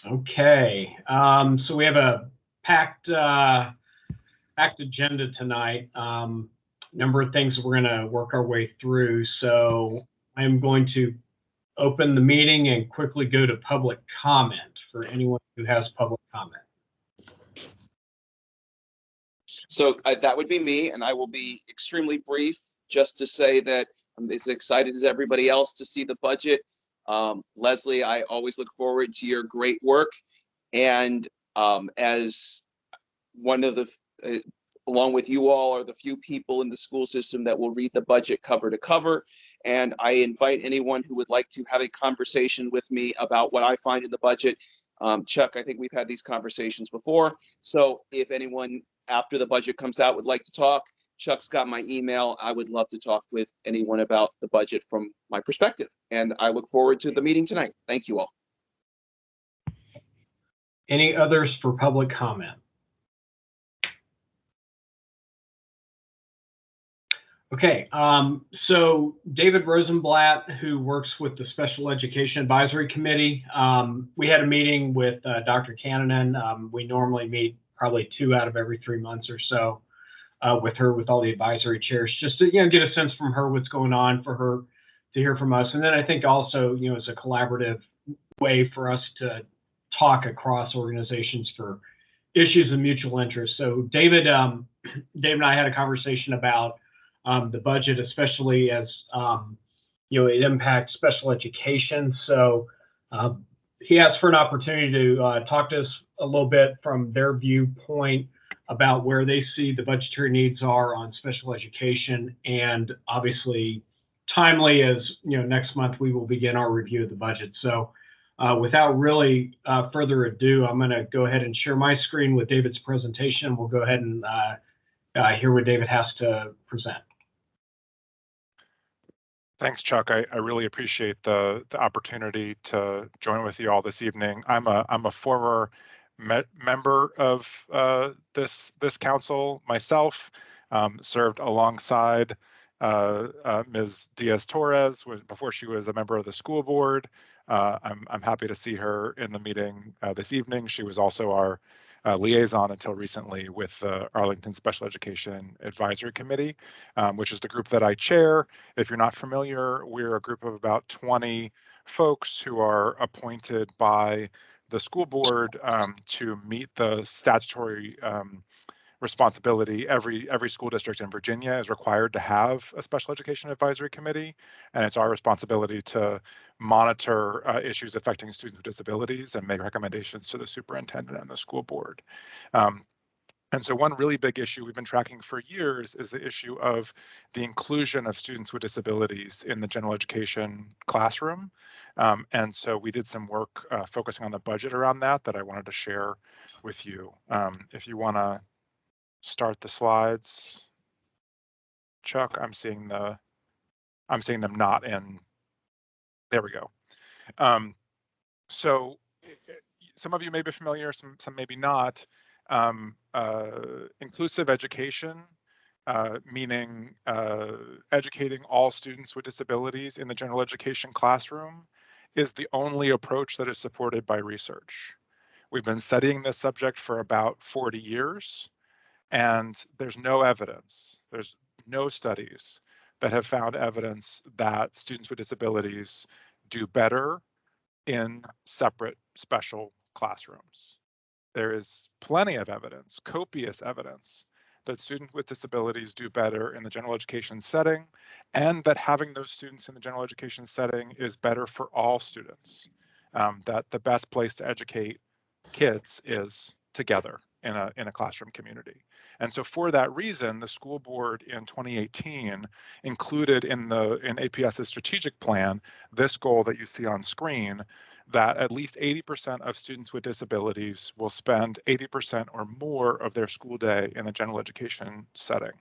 Okay, so we have a packed agenda tonight. Number of things that we're going to work our way through. So I'm going to open the meeting and quickly go to public comment for anyone who has public comment. So that would be me, and I will be extremely brief, just to say that I'm as excited as everybody else to see the budget. Leslie, I always look forward to your great work, and as one of the, along with you all, are the few people in the school system that will read the budget cover to cover. And I invite anyone who would like to have a conversation with me about what I find in the budget. Chuck, I think we've had these conversations before. So if anyone after the budget comes out would like to talk, Chuck's got my email. I would love to talk with anyone about the budget from my perspective. And I look forward to the meeting tonight. Thank you all. Any others for public comment? Okay, so David Rosenblatt, who works with the Special Education Advisory Committee, we had a meeting with Dr. Cannonen. We normally meet probably 2 out of every 3 months or so with her, with all the advisory chairs, just to get a sense from her what's going on, for her to hear from us. And then I think also, it's a collaborative way for us to talk across organizations for issues of mutual interest. So David and I had a conversation about the budget, especially as it impacts special education. So he asked for an opportunity to talk to us a little bit from their viewpoint about where they see the budgetary needs are on special education, and obviously timely as next month we will begin our review of the budget. So without really further ado, I'm going to go ahead and share my screen with David's presentation. We'll go ahead and hear what David has to present. Thanks, Chuck. I really appreciate the opportunity to join with you all this evening. I'm a former member of this council myself. Served alongside Ms. Diaz-Torres before she was a member of the school board. I'm happy to see her in the meeting this evening. She was also our liaison until recently with the Arlington Special Education Advisory Committee, which is the group that I chair. If you're not familiar, we're a group of about 20 folks who are appointed by the school board to meet the statutory responsibility. Every school district in Virginia is required to have a special education advisory committee, and it's our responsibility to monitor issues affecting students with disabilities and make recommendations to the superintendent and the school board. And so one really big issue we've been tracking for years is the issue of the inclusion of students with disabilities in the general education classroom. And so we did some work focusing on the budget around that I wanted to share with you. If you want to start the slides, Chuck, I'm seeing them not in. There we go. So some of you may be familiar, some maybe not. Inclusive education, meaning educating all students with disabilities in the general education classroom, is the only approach that is supported by research. We've been studying this subject for about 40 years. And there's no evidence, there's no studies that have found evidence that students with disabilities do better in separate special classrooms. There is plenty of evidence, copious evidence, that students with disabilities do better in the general education setting, and that having those students in the general education setting is better for all students, that the best place to educate kids is together in a classroom community. And so for that reason, the school board in 2018 included in APS's strategic plan this goal that you see on screen, that at least 80% of students with disabilities will spend 80% or more of their school day in a general education setting.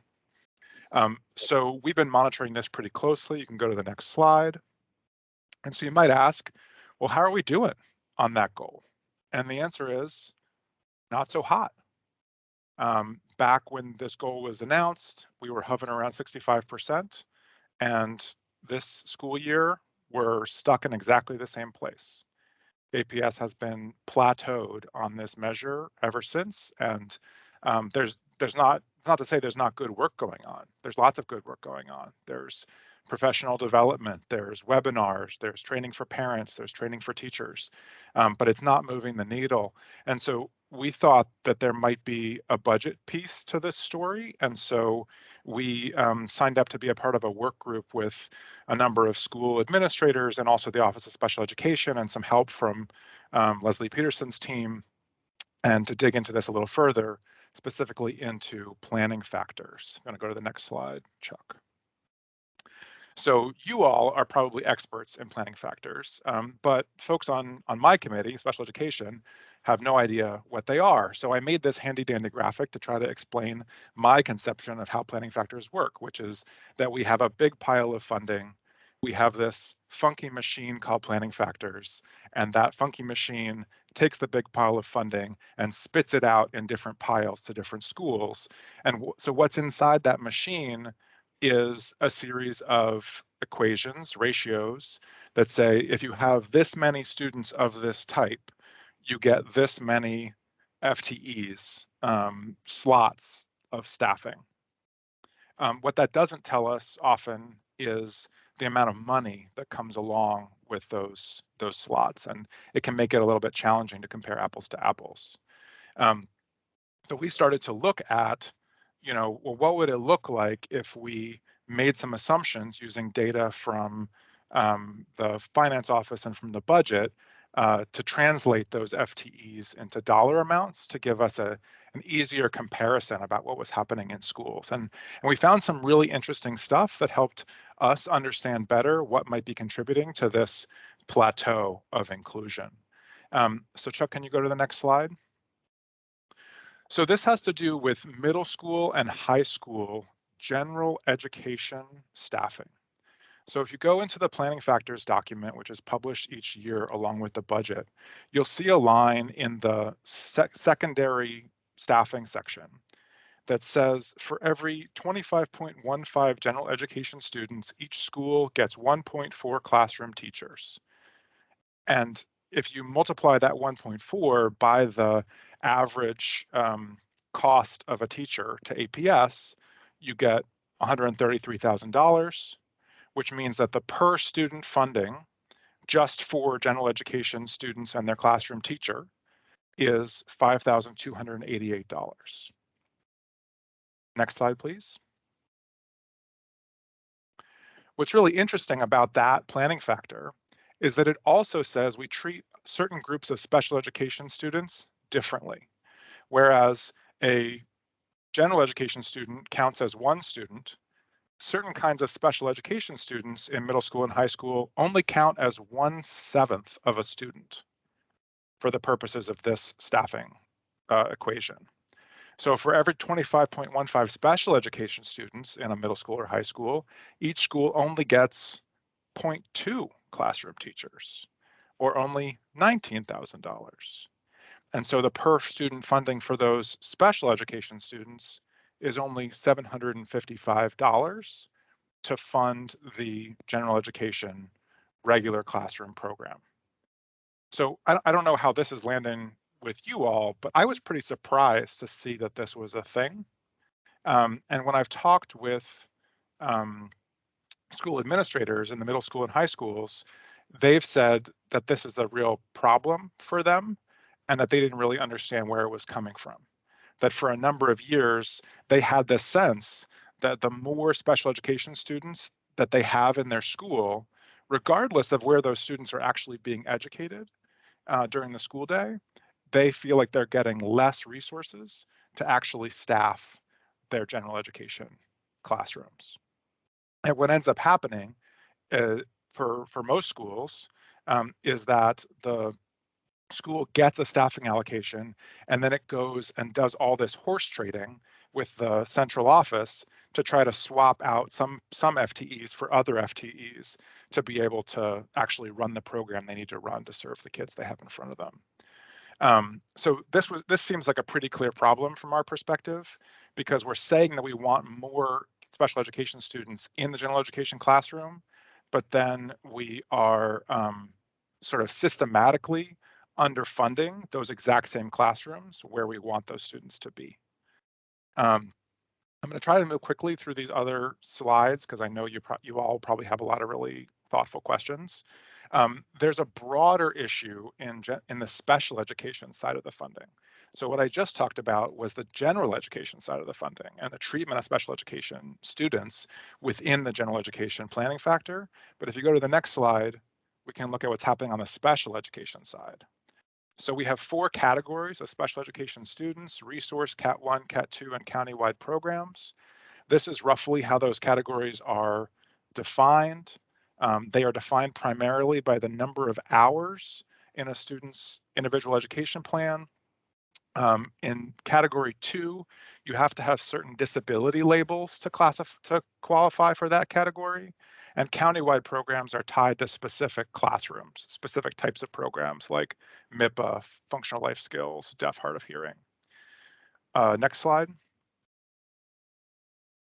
So we've been monitoring this pretty closely. You can go to the next slide. And so you might ask, well, how are we doing on that goal? And the answer is not so hot. Back when this goal was announced, we were hovering around 65%, and this school year, we're stuck in exactly the same place. APS has been plateaued on this measure ever since, and there's not to say there's not good work going on. There's lots of good work going on. There's professional development, there's webinars, there's training for parents, there's training for teachers, but it's not moving the needle. And so we thought that there might be a budget piece to this story, and so we signed up to be a part of a work group with a number of school administrators and also the Office of Special Education and some help from Leslie Peterson's team, and to dig into this a little further, specifically into planning factors. I'm going to go to the next slide, Chuck. So you all are probably experts in planning factors, but folks on my committee, special education, have no idea what they are. So I made this handy dandy graphic to try to explain my conception of how planning factors work, which is that we have a big pile of funding. We have this funky machine called planning factors, and that funky machine takes the big pile of funding and spits it out in different piles to different schools. And so what's inside that machine is a series of equations, ratios, that say if you have this many students of this type, you get this many FTEs, slots of staffing. What that doesn't tell us often is the amount of money that comes along with those slots, and it can make it a little bit challenging to compare apples to apples. So we started to look at, well, what would it look like if we made some assumptions using data from the finance office and from the budget to translate those FTEs into dollar amounts to give us an easier comparison about what was happening in schools. And we found some really interesting stuff that helped us understand better what might be contributing to this plateau of inclusion. So Chuck, can you go to the next slide? So this has to do with middle school and high school general education staffing. So if you go into the planning factors document, which is published each year along with the budget, you'll see a line in the secondary staffing section that says for every 25.15 general education students, each school gets 1.4 classroom teachers. And if you multiply that 1.4 by the average cost of a teacher to APS, you get $133,000, which means that the per student funding just for general education students and their classroom teacher is $5,288. Next slide, please. What's really interesting about that planning factor is that it also says we treat certain groups of special education students differently. Whereas a general education student counts as one student, certain kinds of special education students in middle school and high school only count as 1/7 of a student for the purposes of this staffing equation. So for every 25.15 special education students in a middle school or high school, each school only gets 0.2 classroom teachers, or only $19,000. And so the per student funding for those special education students is only $755 to fund the general education regular classroom program. So I don't know how this is landing with you all, but I was pretty surprised to see that this was a thing. And when I've talked with school administrators in the middle school and high schools, they've said that this is a real problem for them and that they didn't really understand where it was coming from. That for a number of years, they had this sense that the more special education students that they have in their school, regardless of where those students are actually being educated during the school day, they feel like they're getting less resources to actually staff their general education classrooms. And what ends up happening for most schools is that the school gets a staffing allocation and then it goes and does all this horse trading with the central office to try to swap out some FTEs for other FTEs to be able to actually run the program they need to run to serve the kids they have in front of them. So this seems like a pretty clear problem from our perspective, because we're saying that we want more special education students in the general education classroom, but then we are sort of systematically underfunding those exact same classrooms where we want those students to be. I'm going to try to move quickly through these other slides because I know you all probably have a lot of really thoughtful questions. There's a broader issue in the special education side of the funding. So what I just talked about was the general education side of the funding and the treatment of special education students within the general education planning factor. But if you go to the next slide, we can look at what's happening on the special education side. So we have 4 categories of special education students: resource, Cat 1, Cat 2, and countywide programs. This is roughly how those categories are defined. They are defined primarily by the number of hours in a student's individual education plan. In category 2, you have to have certain disability labels to qualify for that category. And countywide programs are tied to specific classrooms, specific types of programs like MIPA, functional life skills, deaf, hard of hearing. Next slide.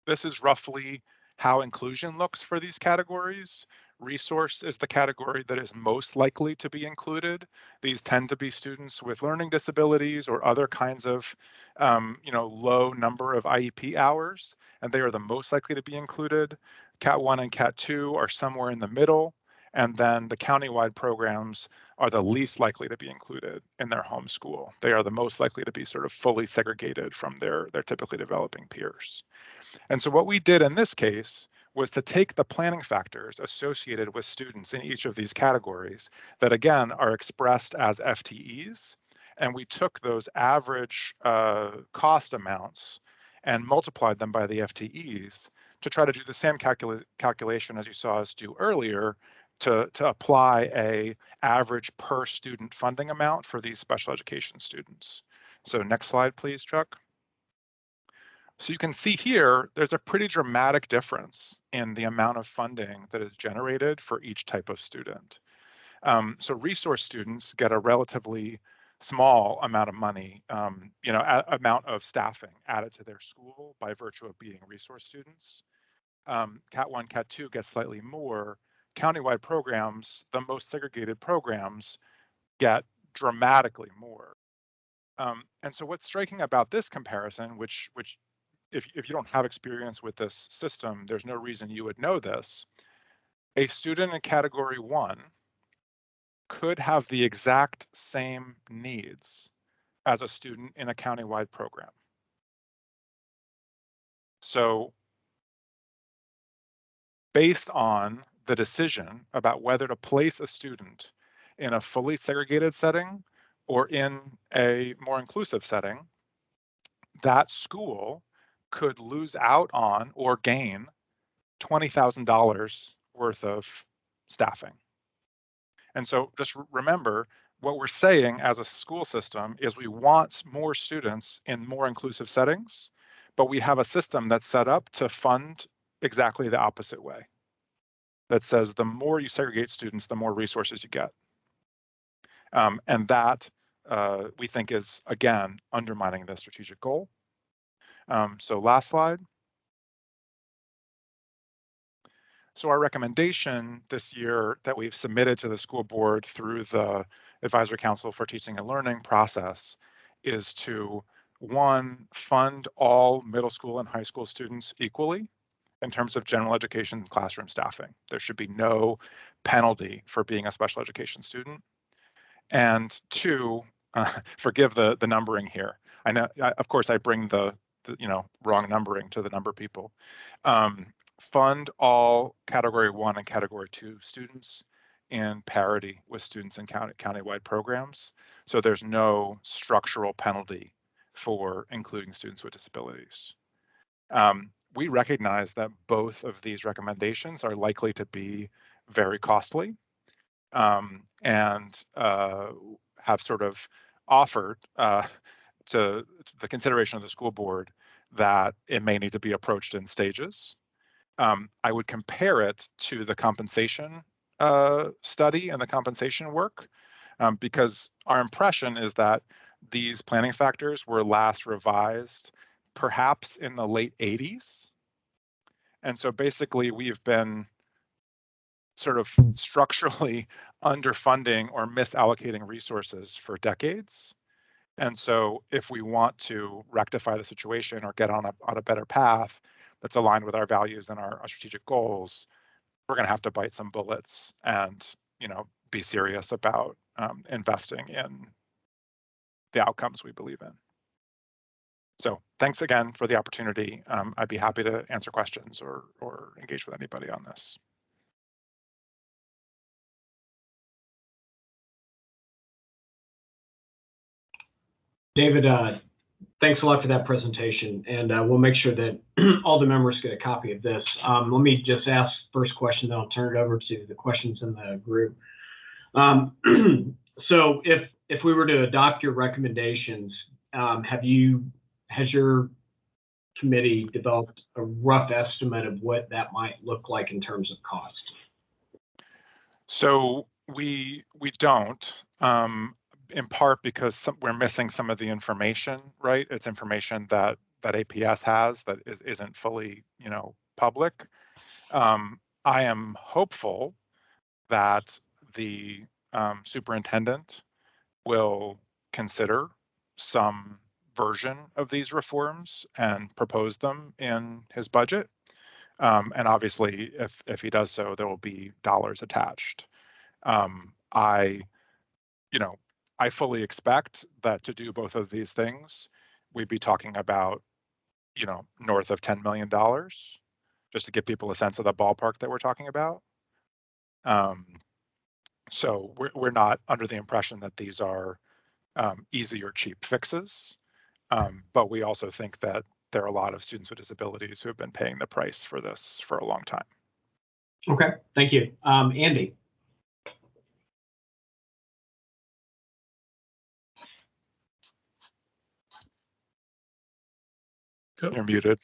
This is roughly how inclusion looks for these categories. Resource is the category that is most likely to be included. These tend to be students with learning disabilities or other kinds of low number of IEP hours, and they are the most likely to be included. Cat 1 and Cat 2 are somewhere in the middle, and then the countywide programs are the least likely to be included in their home school. They are the most likely to be sort of fully segregated from their typically developing peers. And so what we did in this case was to take the planning factors associated with students in each of these categories that, again, are expressed as FTEs, and we took those average cost amounts and multiplied them by the FTEs to try to do the same calculation as you saw us do earlier to apply a average per student funding amount for these special education students. So next slide, please, Chuck. So you can see here, there's a pretty dramatic difference in the amount of funding that is generated for each type of student. So resource students get a relatively small amount of money, amount of staffing added to their school by virtue of being resource students. Cat 1, Cat 2 gets slightly more. Countywide programs, the most segregated programs, get dramatically more. And so what's striking about this comparison, which if you don't have experience with this system, there's no reason you would know this. A student in category 1 could have the exact same needs as a student in a countywide program. So based on the decision about whether to place a student in a fully segregated setting or in a more inclusive setting, that school could lose out on or gain $20,000 worth of staffing. And so just remember, what we're saying as a school system is we want more students in more inclusive settings, but we have a system that's set up to fund exactly the opposite way. That says the more you segregate students, the more resources you get. And that we think is, again, undermining the strategic goal. So last slide. So our recommendation this year that we've submitted to the school board through the Advisory Council for Teaching and Learning process is to, 1, fund all middle school and high school students equally in terms of general education classroom staffing. There should be no penalty for being a special education student. And 2, forgive the numbering here. I know, of course, I bring the wrong numbering to the number of people. Fund all category 1 and category 2 students in parity with students in countywide programs. So there's no structural penalty for including students with disabilities. We recognize that both of these recommendations are likely to be very costly, and have sort of offered to the consideration of the school board that it may need to be approached in stages. I would compare it to the compensation study and the compensation work, because our impression is that these planning factors were last revised perhaps in the late 80s. And so basically we've been sort of structurally underfunding or misallocating resources for decades. And so if we want to rectify the situation or get on a better path that's aligned with our values and our strategic goals, we're going to have to bite some bullets and, be serious about investing in the outcomes we believe in. So thanks again for the opportunity. I'd be happy to answer questions or engage with anybody on this. David, thanks a lot for that presentation, and we'll make sure that all the members get a copy of this. Let me just ask first question, then I'll turn it over to the questions in the group. So if we were to adopt your recommendations, has your committee developed a rough estimate of what that might look like in terms of cost? So we don't. In part because we're missing some of the information, right? It's information that APS has that isn't fully, public. I am hopeful that the superintendent will consider some version of these reforms and propose them in his budget. And obviously, if he does so, there will be dollars attached. I fully expect that to do both of these things, we'd be talking about, north of $10 million, just to give people a sense of the ballpark that we're talking about. So we're not under the impression that these are easy or cheap fixes, but we also think that there are a lot of students with disabilities who have been paying the price for this for a long time. Okay, thank you. Andy. You're muted.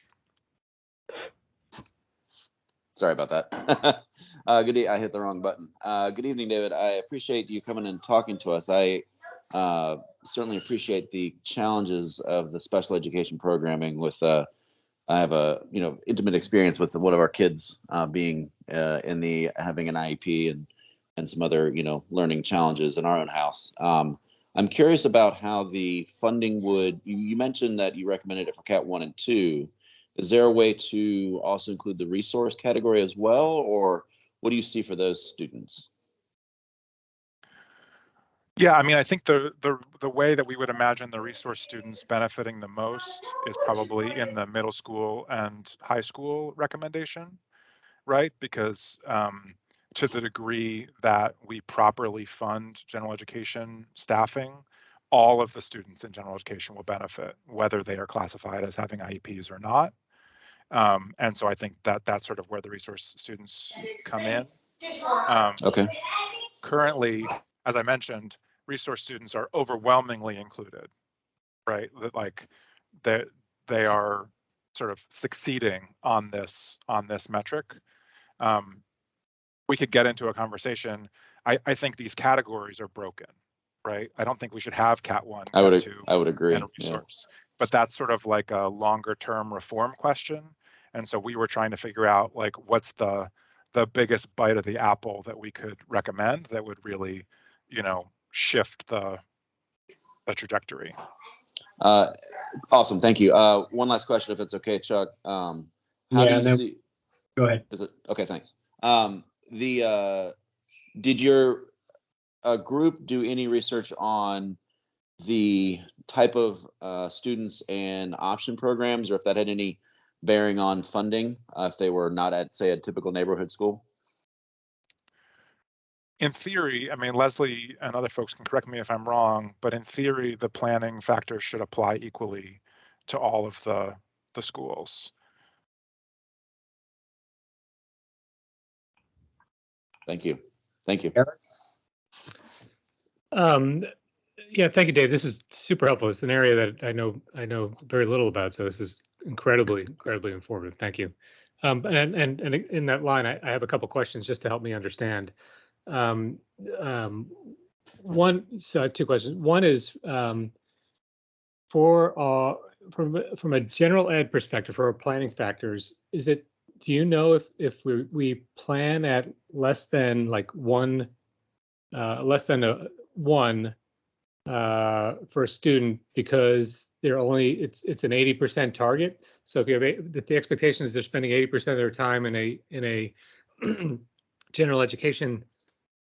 Sorry about that. I hit the wrong button. Good evening, David. I appreciate you coming and talking to us. I certainly appreciate the challenges of the special education programming. I have a intimate experience with one of our kids being having an IEP and some other learning challenges in our own house. I'm curious about how the funding would. You mentioned that you recommended it for Cat 1 and 2. Is there a way to also include the resource category as well, or what do you see for those students? Yeah, I mean, I think the way that we would imagine the resource students benefiting the most is probably in the middle school and high school recommendation, right? Because to the degree that we properly fund general education staffing, all of the students in general education will benefit, whether they are classified as having IEPs or not. And so I think that that's sort of where the resource students come in. Okay. Currently, as I mentioned, resource students are overwhelmingly included, right? Like they are sort of succeeding on this metric. We could get into a conversation. I think these categories are broken, right? I don't think we should have Cat 1, Cat 2, I would agree. and resource. Yeah. But that's sort of like a longer term reform question. And so we were trying to figure out like what's the biggest bite of the apple that we could recommend that would really, shift the trajectory. Awesome, thank you. One last question, if it's okay, Chuck. How do you see? Go ahead. Is it okay? Thanks. Did your group do any research on the type of students and option programs, or if that had any bearing on funding, if they were not at, say, a typical neighborhood school? In theory, I mean, Leslie and other folks can correct me if I'm wrong, but in theory, the planning factors should apply equally to all of the schools. Thank you. Thank you. Eric? Yeah, thank you, Dave. This is super helpful. It's an area that I know very little about, so this is incredibly informative. Thank you. And in that line, I have a couple questions just to help me understand. Two questions. One is from a general ed perspective, for our planning factors, is it do you know if we plan at less than like one, less than one for a student because they're only it's an 80% target. So if you have the expectation is they're spending 80% of their time in a general education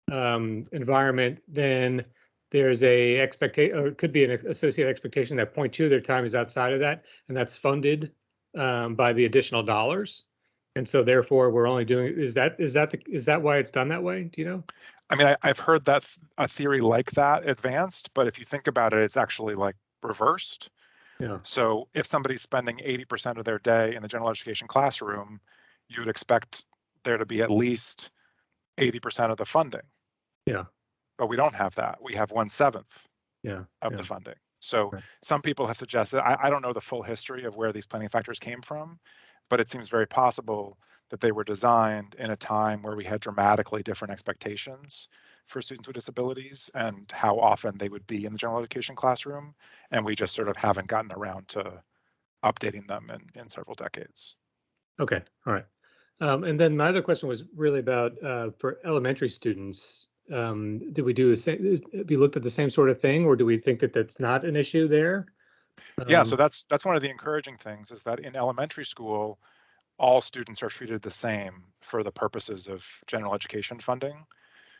environment, then there's a expectation, or it could be an associated expectation that 0.2 of their time is outside of that, and that's funded by the additional dollars. And so therefore we're only doing, is that why it's done that way? Do you know? I mean, I've heard that a theory like that advanced, but if you think about it, it's actually like reversed. Yeah. So if somebody's spending 80% of their day in the general education classroom, you would expect there to be at least 80% of the funding. Yeah. But we don't have that. We have 1/7 Yeah. of the funding. So Right. some people have suggested, I don't know the full history of where these planning factors came from, but it seems very possible that they were designed in a time where we had dramatically different expectations for students with disabilities and how often they would be in the general education classroom. And we just sort of haven't gotten around to updating them in several decades. Okay. All right. And then my other question was really about for elementary students. Did we do the same? We looked at the same sort of thing, or do we think that that's not an issue there? Yeah, so that's one of the encouraging things is that in elementary school, all students are treated the same for the purposes of general education funding.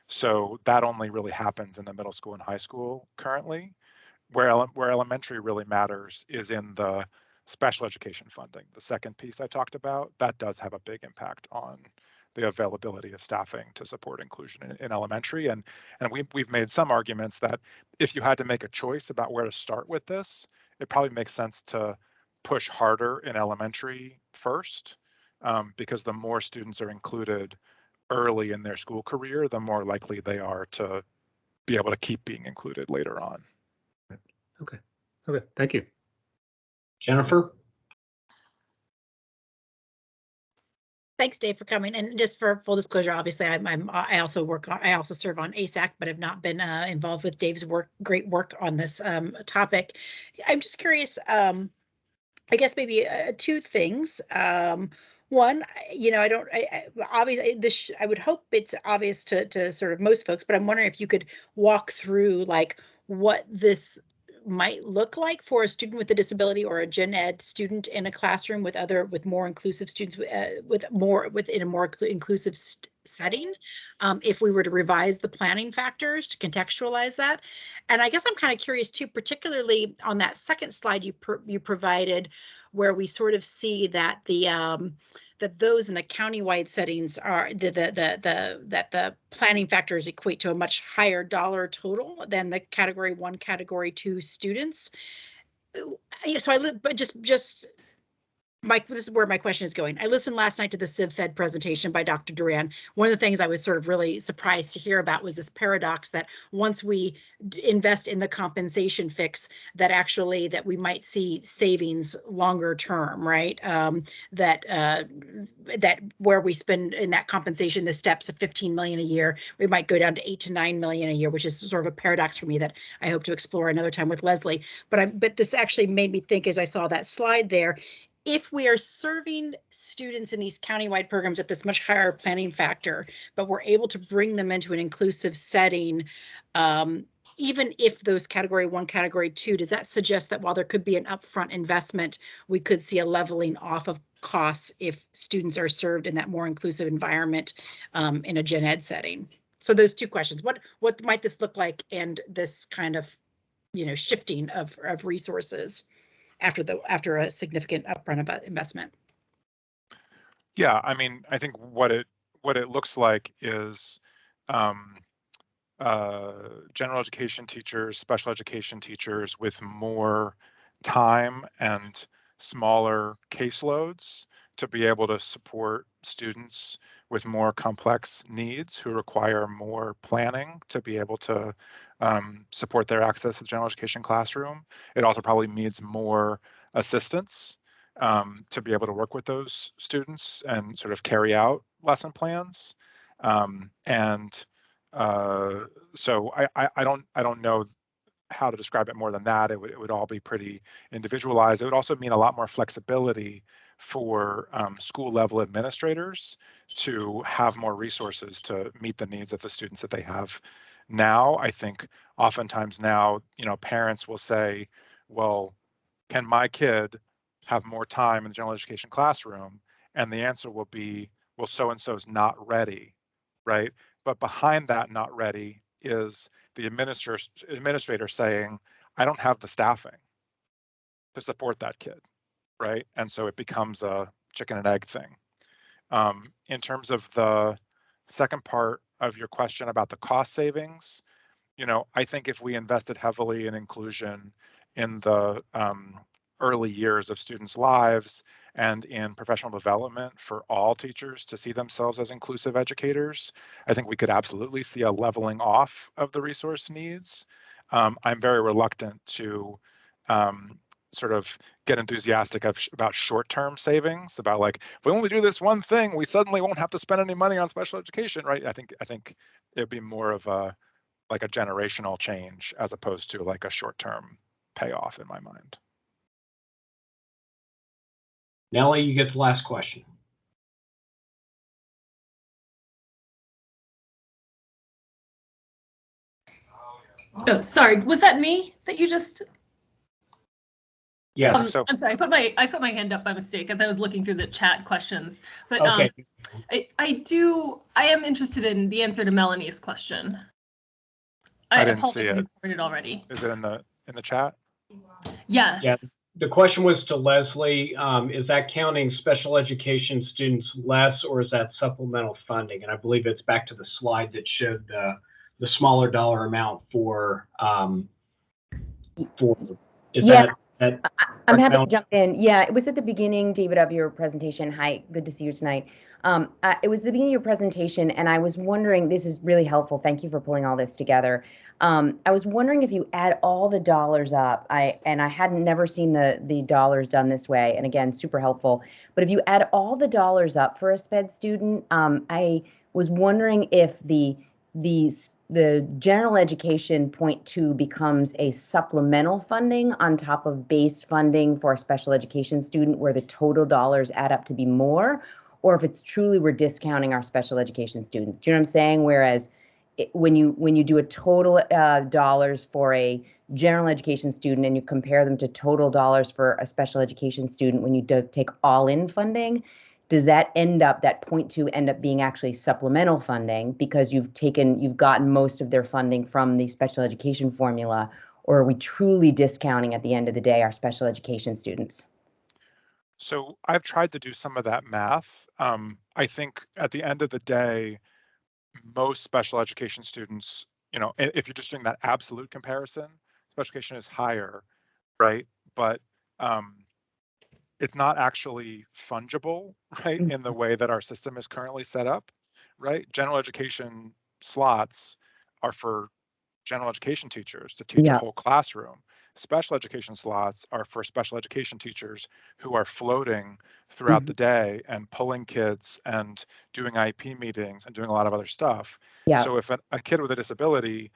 So that only really happens in the middle school and high school currently. Where elementary really matters is in the special education funding. The second piece I talked about, that does have a big impact on the availability of staffing to support inclusion in elementary. And we've made some arguments that if you had to make a choice about where to start with this, it probably makes sense to push harder in elementary first, because the more students are included early in their school career, the more likely they are to be able to keep being included later on. Okay. Okay. Thank you. Jennifer? Thanks, Dave, for coming. And just for full disclosure, obviously, I also serve on ASAC, but have not been involved with Dave's great work on this topic. I'm just curious. I guess maybe two things. One, obviously, I would hope it's obvious to sort of most folks, but I'm wondering if you could walk through like what this might look like for a student with a disability or a gen ed student in a classroom with more inclusive students within a more inclusive setting, if we were to revise the planning factors to contextualize that. And I guess I'm kind of curious too, particularly on that second slide you provided, where we sort of see that that those in the countywide settings are that the planning factors equate to a much higher dollar total than the category 1, category 2 students. So but just this is where my question is going. I listened last night to the CivFed presentation by Dr. Duran. One of the things I was sort of really surprised to hear about was this paradox that once we invest in the compensation fix, that we might see savings longer term, right? That where we spend in that compensation, the steps of 15 million a year, we might go down to 8 to 9 million a year, which is sort of a paradox for me that I hope to explore another time with Leslie. But this actually made me think as I saw that slide there. If we are serving students in these countywide programs at this much higher planning factor, but we're able to bring them into an inclusive setting, even if those category 1, category 2, does that suggest that while there could be an upfront investment, we could see a leveling off of costs if students are served in that more inclusive environment in a gen ed setting? So those two questions, what might this look like, and this kind of, shifting of resources after a significant upfront investment? Yeah, I mean, I think what it looks like is general education teachers, special education teachers with more time and smaller caseloads to be able to support students with more complex needs who require more planning to be able to support their access to the general education classroom. It also probably needs more assistance to be able to work with those students and sort of carry out lesson plans. So I don't know how to describe it more than that. It would all be pretty individualized. It would also mean a lot more flexibility for school level administrators to have more resources to meet the needs of the students that they have now. I think oftentimes now, parents will say, well, can my kid have more time in the general education classroom? And the answer will be, well, so-and-so is not ready, right? But behind that not ready is the administrator saying, I don't have the staffing to support that kid, right? And so it becomes a chicken and egg thing. In terms of the second part of your question about the cost savings, I think if we invested heavily in inclusion in the early years of students' lives and in professional development for all teachers to see themselves as inclusive educators, I think we could absolutely see a leveling off of the resource needs. I'm very reluctant to sort of get enthusiastic about short-term savings, about like, if we only do this one thing, we suddenly won't have to spend any money on special education, right? I think it'd be more of a generational change as opposed to like a short-term payoff in my mind. Nellie, you get the last question. Oh, sorry, was that me that you just? Yeah. So. I'm sorry, I put my hand up by mistake as I was looking through the chat questions. But okay. I am interested in the answer to Melanie's question. I didn't see it. You covered it already. Is it in the chat? Yes. Yeah. The question was to Leslie, is that counting special education students less, or is that supplemental funding? And I believe it's back to the slide that showed the smaller dollar amount for yeah. I'm happy to jump in. Yeah, it was at the beginning, David, of your presentation. Hi, good to see you tonight. It was the beginning of your presentation, and I was wondering, this is really helpful. Thank you for pulling all this together. I was wondering if you add all the dollars up, I hadn't never seen the dollars done this way, and again, super helpful. But if you add all the dollars up for a SPED student, I was wondering if the general education point 2 becomes a supplemental funding on top of base funding for a special education student where the total dollars add up to be more, or if it's truly we're discounting our special education students. Do you know what I'm saying? Whereas when you do a total dollars for a general education student and you compare them to total dollars for a special education student, when you take all in funding, does that point 2 end up being actually supplemental funding because you've gotten most of their funding from the special education formula, or are we truly discounting at the end of the day our special education students? So I've tried to do some of that math. I think at the end of the day, most special education students, if you're just doing that absolute comparison, special education is higher, right? But it's not actually fungible, right, in the way that our system is currently set up, right? General education slots are for general education teachers to teach a whole classroom. Special education slots are for special education teachers who are floating throughout the day and pulling kids and doing IEP meetings and doing a lot of other stuff. So if a kid with a disability,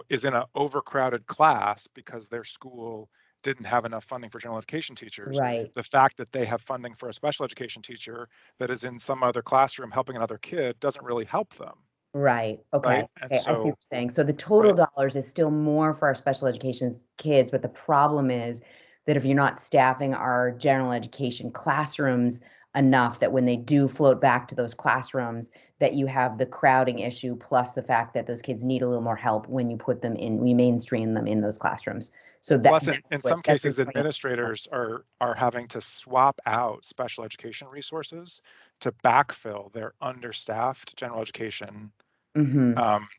is in an overcrowded class because their school didn't have enough funding for general education teachers, the fact that they have funding for a special education teacher that is in some other classroom helping another kid doesn't really help them. Right. Okay. Right? Okay. So, I see what you're saying. So the total dollars is still more for our special education kids, but the problem is that if you're not staffing our general education classrooms enough that when they do float back to those classrooms, that you have the crowding issue plus the fact that those kids need a little more help when you put them in, we mainstream them in those classrooms. So that, plus, in some cases, administrators are having to swap out special education resources to backfill their understaffed general education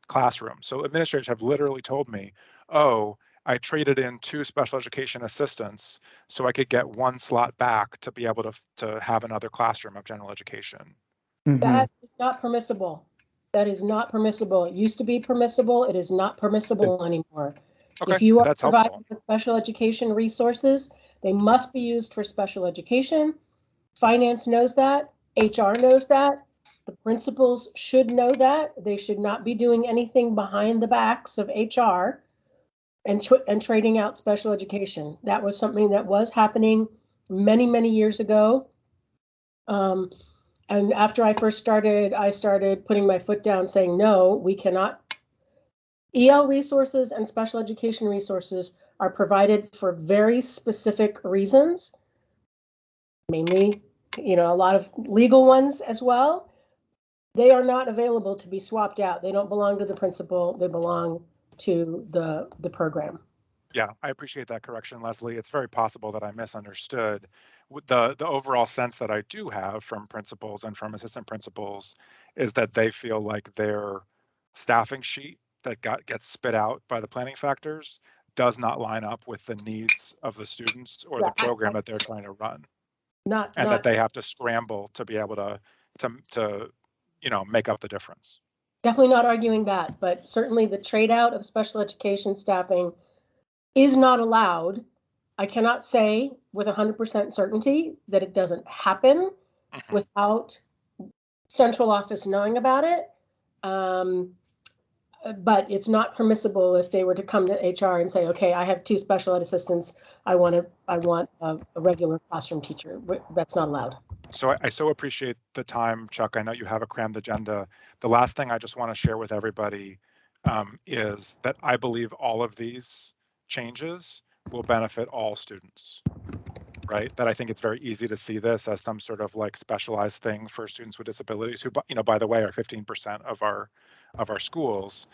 classroom. So administrators have literally told me, oh, I traded in 2 special education assistants so I could get 1 slot back to be able to have another classroom of general education. That is not permissible. That is not permissible. It used to be permissible. It is not permissible anymore. Okay, if you are that's providing helpful. Special education resources, they must be used for special education. Finance knows that. HR knows that. The principals should know that. They should not be doing anything behind the backs of HR and trading out special education. That was something that was happening many, many years ago. And after I first started, I started putting my foot down saying, no, we cannot. EL resources and special education resources are provided for very specific reasons, mainly, a lot of legal ones as well. They are not available to be swapped out. They don't belong to the principal. They belong to the program. Yeah, I appreciate that correction, Leslie. It's very possible that I misunderstood. The overall sense that I do have from principals and from assistant principals is that they feel like their staffing sheet that gets spit out by the planning factors does not line up with the needs of the students or the program that they're trying to run. That they have to scramble to be able to make up the difference. Definitely not arguing that, but certainly the trade out of special education staffing is not allowed. I cannot say with 100% certainty that it doesn't happen without central office knowing about it. But it's not permissible if they were to come to HR and say, okay, I have 2 special ed assistants. I want a regular classroom teacher. That's not allowed. So I so appreciate the time, Chuck. I know you have a crammed agenda. The last thing I just want to share with everybody is that I believe all of these changes will benefit all students, right? That I think it's very easy to see this as some sort of like specialized thing for students with disabilities who, by the way, are 15% of our schools.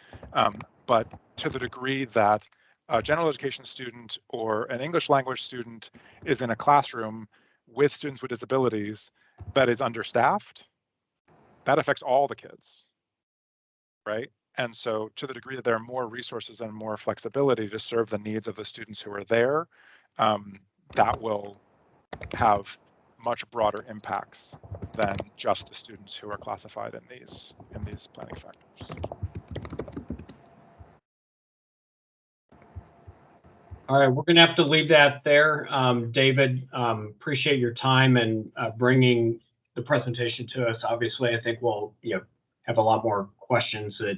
But to the degree that a general education student or an English language student is in a classroom with students with disabilities that is understaffed, that affects all the kids, right? And so to the degree that there are more resources and more flexibility to serve the needs of the students who are there, that will have much broader impacts than just the students who are classified in these planning factors. All right, we're going to have to leave that there. David, appreciate your time and bringing the presentation to us. Obviously, I think we'll have a lot more questions that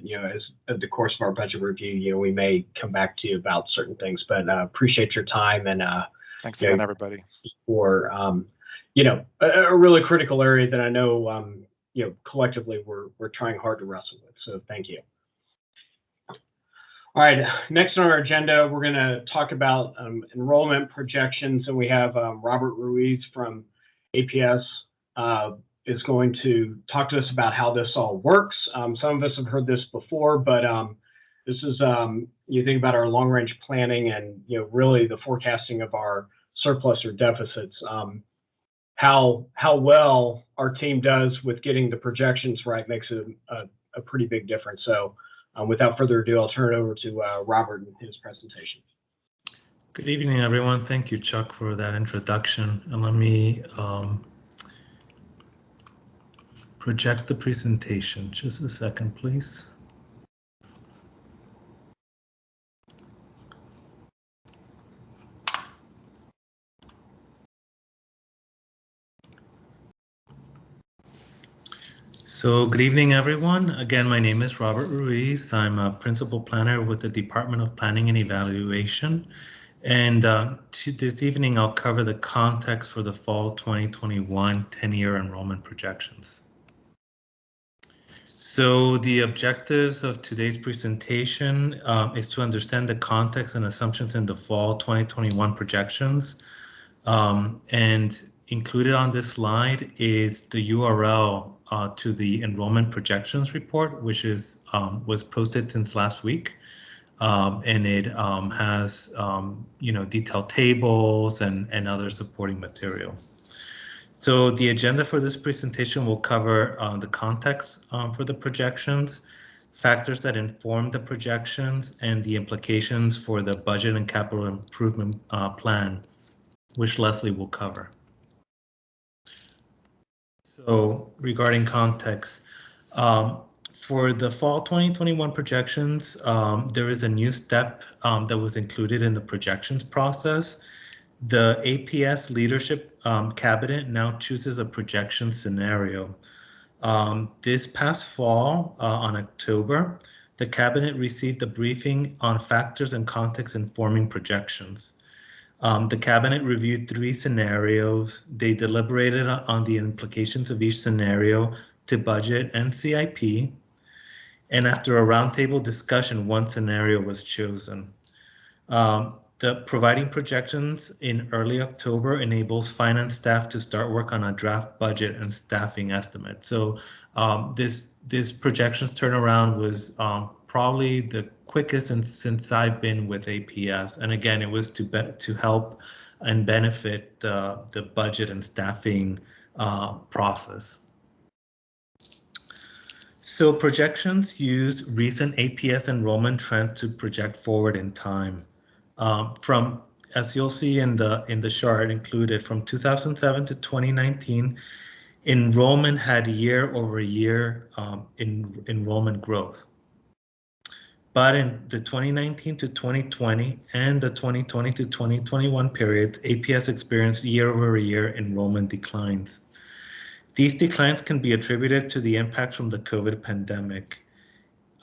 as the course of our budget review, we may come back to you about certain things. But appreciate your time and thanks again, everybody, for a really critical area that I know collectively we're trying hard to wrestle with. So thank you. All right, next on our agenda, we're going to talk about enrollment projections, and we have Robert Ruiz from APS is going to talk to us about how this all works. Some of us have heard this before, but this is, you think about our long-range planning and really the forecasting of our surplus or deficits, how well our team does with getting the projections right makes a pretty big difference. So without further ado, I'll turn it over to Robert and his presentation. Good evening, everyone. Thank you, Chuck, for that introduction. And let me project the presentation. Just a second, please. So good evening, everyone. Again, my name is Robert Ruiz. I'm a principal planner with the Department of Planning and Evaluation. And this evening, I'll cover the context for the fall 2021 10-year enrollment projections. So the objectives of today's presentation is to understand the context and assumptions in the fall 2021 projections. And included on this slide is the URL to the enrollment projections report, which is was posted since last week, and it has detailed tables and other supporting material. So the agenda for this presentation will cover the context for the projections, factors that inform the projections, and the implications for the budget and capital improvement plan, which Leslie will cover. So regarding context, for the fall 2021 projections, there is a new step that was included in the projections process. The APS leadership cabinet now chooses a projection scenario. This past fall, on October, the cabinet received a briefing on factors and context informing projections. The cabinet reviewed 3 scenarios. They deliberated on the implications of each scenario to budget and CIP. And after a roundtable discussion, 1 scenario was chosen. The providing projections in early October enables finance staff to start work on a draft budget and staffing estimate. So this projections turnaround was probably the quickest since I've been with APS. And again, it was to help and benefit the budget and staffing process. So projections use recent APS enrollment trends to project forward in time. From, as you'll see in the chart included, from 2007 to 2019, enrollment had year-over-year enrollment growth. But in the 2019 to 2020 and the 2020 to 2021 periods, APS experienced year-over-year enrollment declines. These declines can be attributed to the impact from the COVID pandemic.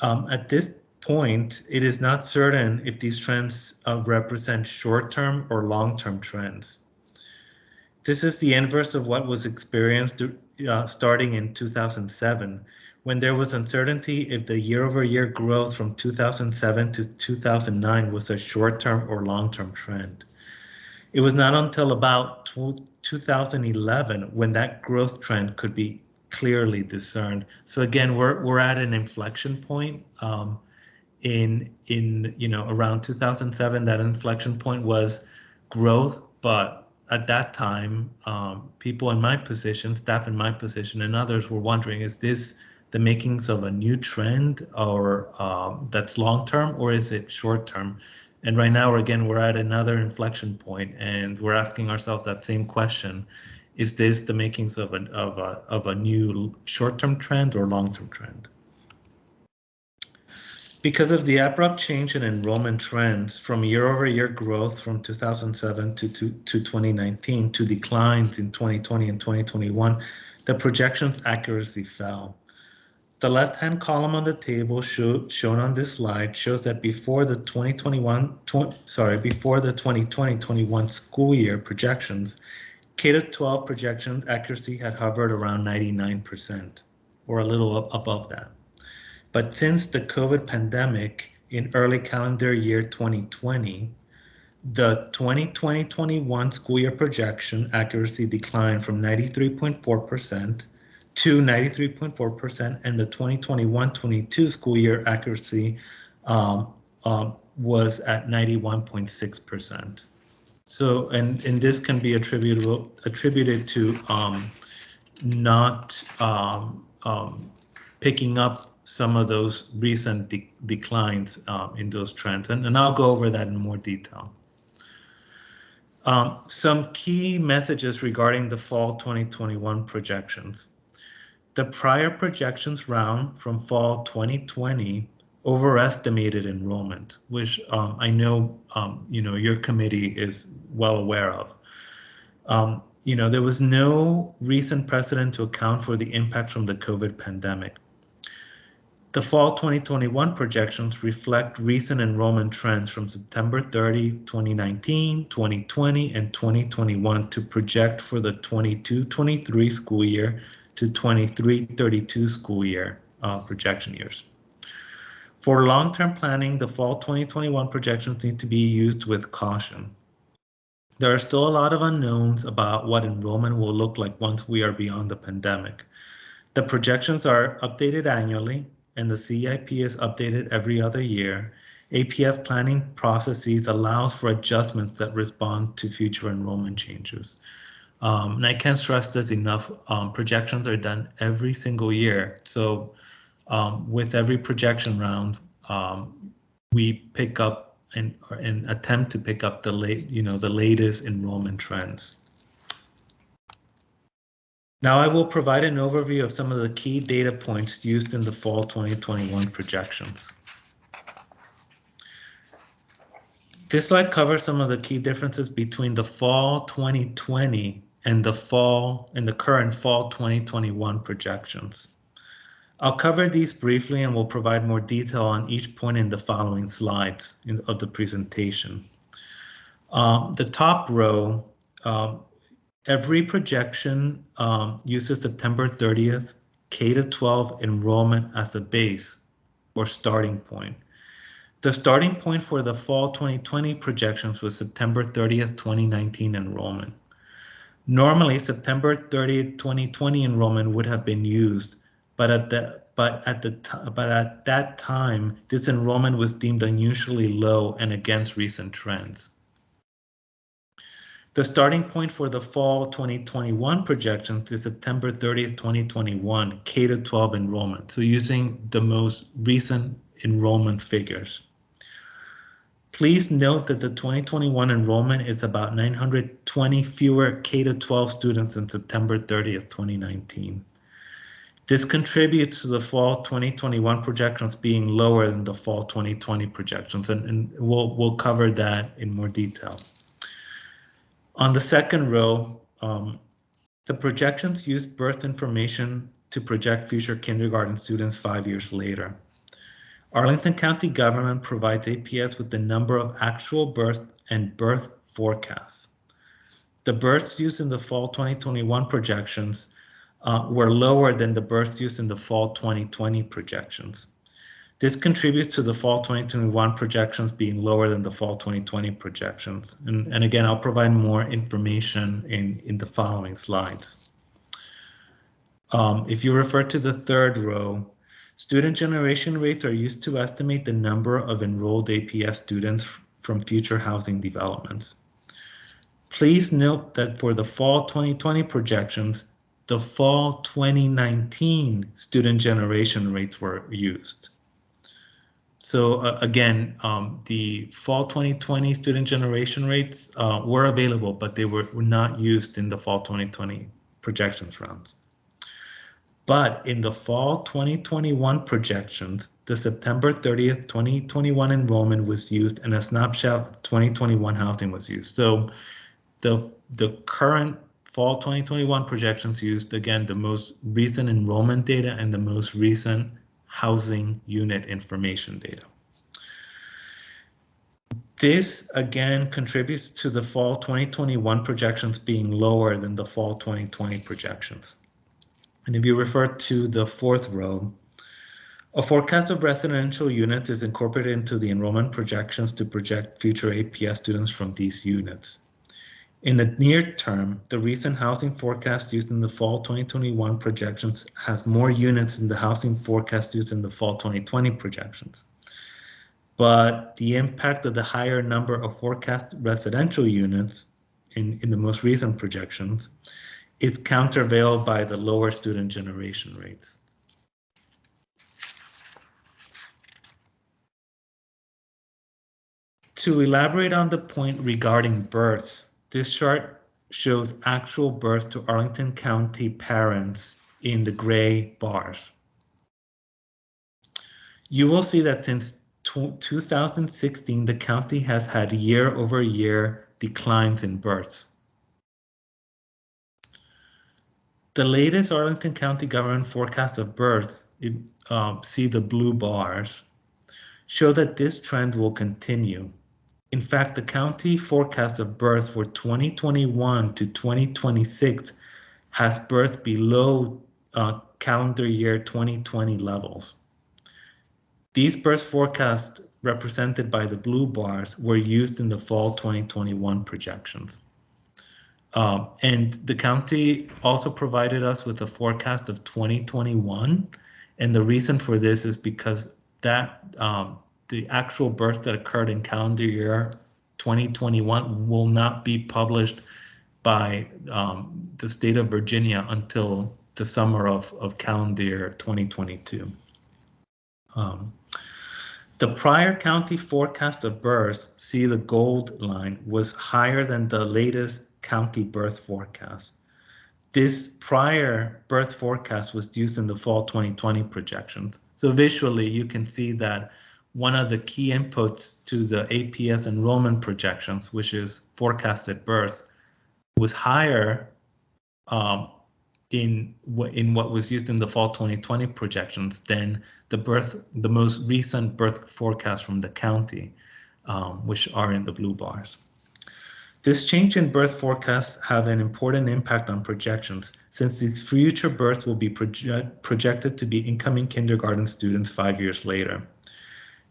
At this point, it is not certain if these trends represent short-term or long-term trends. This is the inverse of what was experienced starting in 2007, when there was uncertainty if the year-over-year growth from 2007 to 2009 was a short-term or long-term trend. It was not until about 2011 when that growth trend could be clearly discerned. So again, we're at an inflection point. In around 2007, that inflection point was growth, but at that time, people in my position, staff in my position, and others were wondering: is this the makings of a new trend, or that's long term, or is it short term? And right now, again, we're at another inflection point, and we're asking ourselves that same question: is this the makings of a new short-term trend or long-term trend? Because of the abrupt change in enrollment trends from year-over-year growth from 2007 to 2019 to declines in 2020 and 2021, the projections accuracy fell. The left-hand column on the table shown on this slide shows that before the 2020-21 school year projections, K-12 projections accuracy had hovered around 99%, or a little above that. But since the COVID pandemic in early calendar year 2020, the 2020-21 school year projection accuracy declined from 93.4% to 93.4%, and the 2021-22 school year accuracy was at 91.6%. So, and this can be attributed to not picking up some of those recent declines in those trends, and I'll go over that in more detail. Some key messages regarding the fall 2021 projections. The prior projections round from fall 2020 overestimated enrollment, which I know your committee is well aware of. There was no recent precedent to account for the impact from the COVID pandemic. The fall 2021 projections reflect recent enrollment trends from September 30, 2019, 2020, and 2021 to project for the 22-23 school year to 23-32 school year projection years. For long-term planning, the fall 2021 projections need to be used with caution. There are still a lot of unknowns about what enrollment will look like once we are beyond the pandemic. The projections are updated annually, and the CIP is updated every other year. APS planning processes allows for adjustments that respond to future enrollment changes. And I can't stress this enough, projections are done every single year. So with every projection round, we pick up and attempt to pick up the latest enrollment trends. Now I will provide an overview of some of the key data points used in the fall 2021 projections. This slide covers some of the key differences between the fall 2020 and the current fall 2021 projections. I'll cover these briefly and will provide more detail on each point in the following slides of the presentation. The top row, every projection uses September 30th K-12 enrollment as a base or starting point. The starting point for the fall 2020 projections was September 30th, 2019 enrollment. Normally, September 30th, 2020 enrollment would have been used, but at that time, this enrollment was deemed unusually low and against recent trends. The starting point for the fall 2021 projections is September 30th, 2021 K-12 enrollment. So using the most recent enrollment figures. Please note that the 2021 enrollment is about 920 fewer K-12 students in September 30th, 2019. This contributes to the fall 2021 projections being lower than the fall 2020 projections, and we'll cover that in more detail. On the second row, the projections use birth information to project future kindergarten students 5 years later. Arlington County government provides APS with the number of actual births and birth forecasts. The births used in the fall 2021 projections were lower than the births used in the fall 2020 projections. This contributes to the fall 2021 projections being lower than the fall 2020 projections. And again, I'll provide more information in the following slides. If you refer to the third row, student generation rates are used to estimate the number of enrolled APS students from future housing developments. Please note that for the fall 2020 projections, the fall 2019 student generation rates were used. So again, the fall 2020 student generation rates were available, but they were not used in the fall 2020 projections rounds. But in the fall 2021 projections, the September 30th, 2021 enrollment was used and a snapshot of 2021 housing was used. So the current fall 2021 projections used, again, the most recent enrollment data and the most recent housing unit information data. This again contributes to the fall 2021 projections being lower than the fall 2020 projections. And if you refer to the fourth row, a forecast of residential units is incorporated into the enrollment projections to project future APS students from these units. In the near term, the recent housing forecast used in the fall 2021 projections has more units than the housing forecast used in the fall 2020 projections. But the impact of the higher number of forecast residential units in the most recent projections is countervailed by the lower student generation rates. To elaborate on the point regarding births, this chart shows actual births to Arlington County parents in the gray bars. You will see that since 2016, the county has had year-over-year declines in births. The latest Arlington County government forecast of births, see the blue bars, show that this trend will continue. In fact, the county forecast of births for 2021 to 2026 has births below calendar year 2020 levels. These birth forecasts represented by the blue bars were used in the fall 2021 projections. And the county also provided us with a forecast of 2021. And the reason for this is because that the actual births that occurred in calendar year 2021 will not be published by the state of Virginia until the summer of calendar year 2022. The prior county forecast of births, see the gold line, was higher than the latest county birth forecast. This prior birth forecast was used in the fall 2020 projections. So visually, you can see that one of the key inputs to the APS enrollment projections, which is forecasted births, was higher in what was used in the fall 2020 projections than the most recent birth forecast from the county, which are in the blue bars. This change in birth forecasts have an important impact on projections, since these future births will be projected to be incoming kindergarten students 5 years later.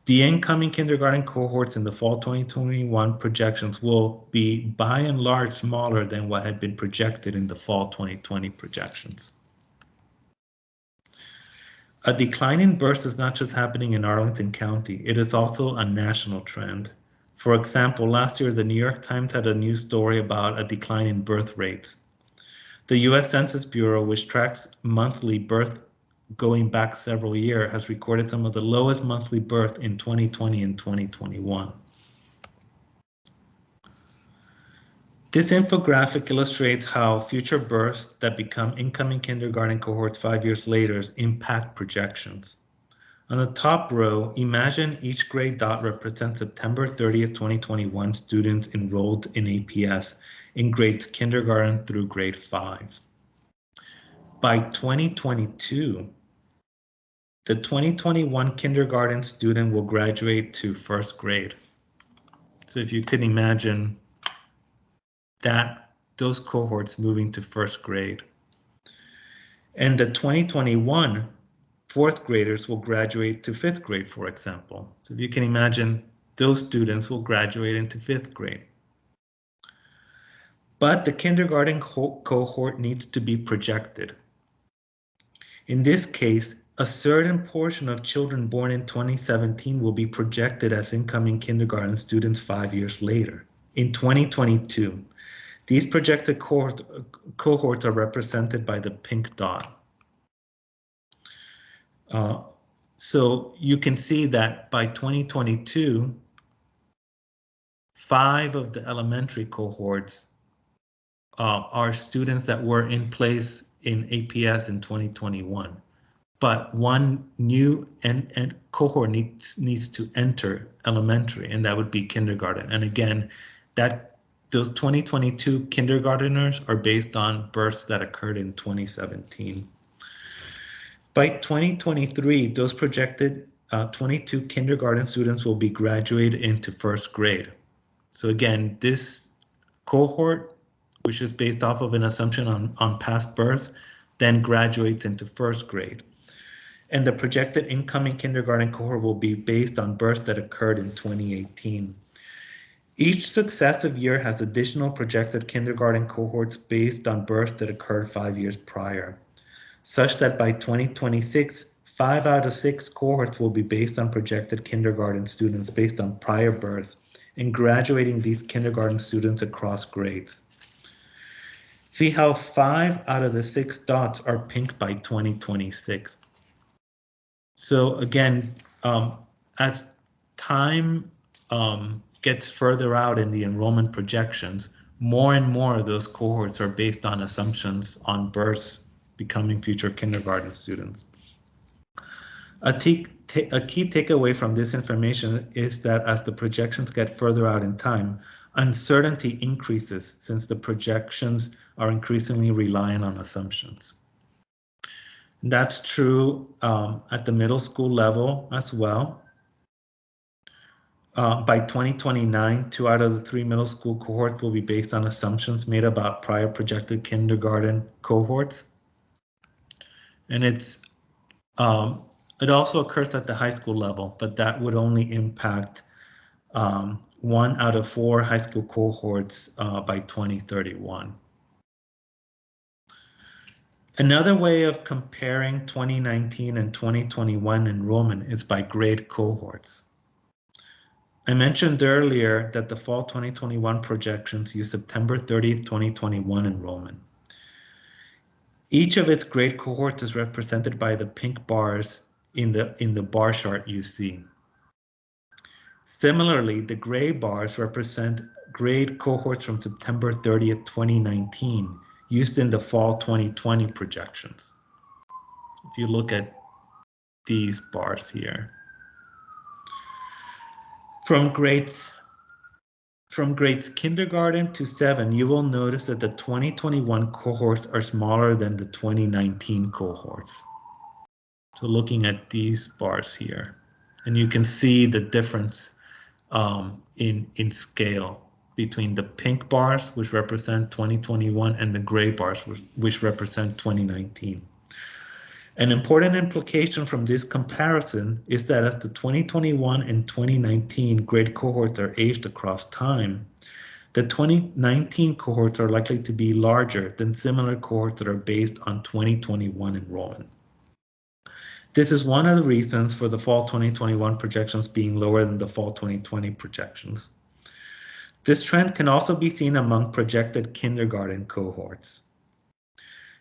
The incoming kindergarten cohorts in the fall 2021 projections will be by and large smaller than what had been projected in the fall 2020 projections. A decline in births is not just happening in Arlington County, it is also a national trend. For example, last year, the New York Times had a news story about a decline in birth rates. The US Census Bureau, which tracks monthly birth going back several years, has recorded some of the lowest monthly birth in 2020 and 2021. This infographic illustrates how future births that become incoming kindergarten cohorts 5 years later impact projections. On the top row, imagine each gray dot represents September 30th, 2021 students enrolled in APS in grades kindergarten through grade 5. By 2022, the 2021 kindergarten student will graduate to first grade. So if you can imagine that, those cohorts moving to first grade. And the 2021 fourth graders will graduate to fifth grade, for example. So if you can imagine, those students will graduate into fifth grade. But the kindergarten cohort needs to be projected. In this case, a certain portion of children born in 2017 will be projected as incoming kindergarten students 5 years later, in 2022. These projected cohorts are represented by the pink dot. So you can see that by 2022, 5 of the elementary cohorts are students that were in place in APS in 2021. But one new cohort needs to enter elementary, and that would be kindergarten. And again, those 2022 kindergarteners are based on births that occurred in 2017. By 2023, those projected 22 kindergarten students will be graduated into first grade. So again, this cohort, which is based off of an assumption on past births, then graduates into first grade. And the projected incoming kindergarten cohort will be based on births that occurred in 2018. Each successive year has additional projected kindergarten cohorts based on births that occurred 5 years prior, such that by 2026, 5 out of 6 cohorts will be based on projected kindergarten students based on prior births and graduating these kindergarten students across grades. See how 5 out of the 6 dots are pink by 2026. So again, as time gets further out in the enrollment projections, more and more of those cohorts are based on assumptions on births becoming future kindergarten students. A key takeaway from this information is that as the projections get further out in time, uncertainty increases since the projections are increasingly reliant on assumptions. That's true at the middle school level as well. By 2029, 2 out of the 3 middle school cohorts will be based on assumptions made about prior projected kindergarten cohorts. And it also occurs at the high school level, but that would only impact 1 out of 4 high school cohorts by 2031. Another way of comparing 2019 and 2021 enrollment is by grade cohorts. I mentioned earlier that the fall 2021 projections use September 30th, 2021 enrollment. Each of its grade cohorts is represented by the pink bars in the bar chart you see. Similarly, the gray bars represent grade cohorts from September 30th, 2019, used in the fall 2020 projections. If you look at these bars here. From grades kindergarten to 7, you will notice that the 2021 cohorts are smaller than the 2019 cohorts. So looking at these bars here, and you can see the difference in scale between the pink bars, which represent 2021, and the gray bars, which represent 2019. An important implication from this comparison is that as the 2021 and 2019 grade cohorts are aged across time, the 2019 cohorts are likely to be larger than similar cohorts that are based on 2021 enrollment. This is one of the reasons for the fall 2021 projections being lower than the fall 2020 projections. This trend can also be seen among projected kindergarten cohorts.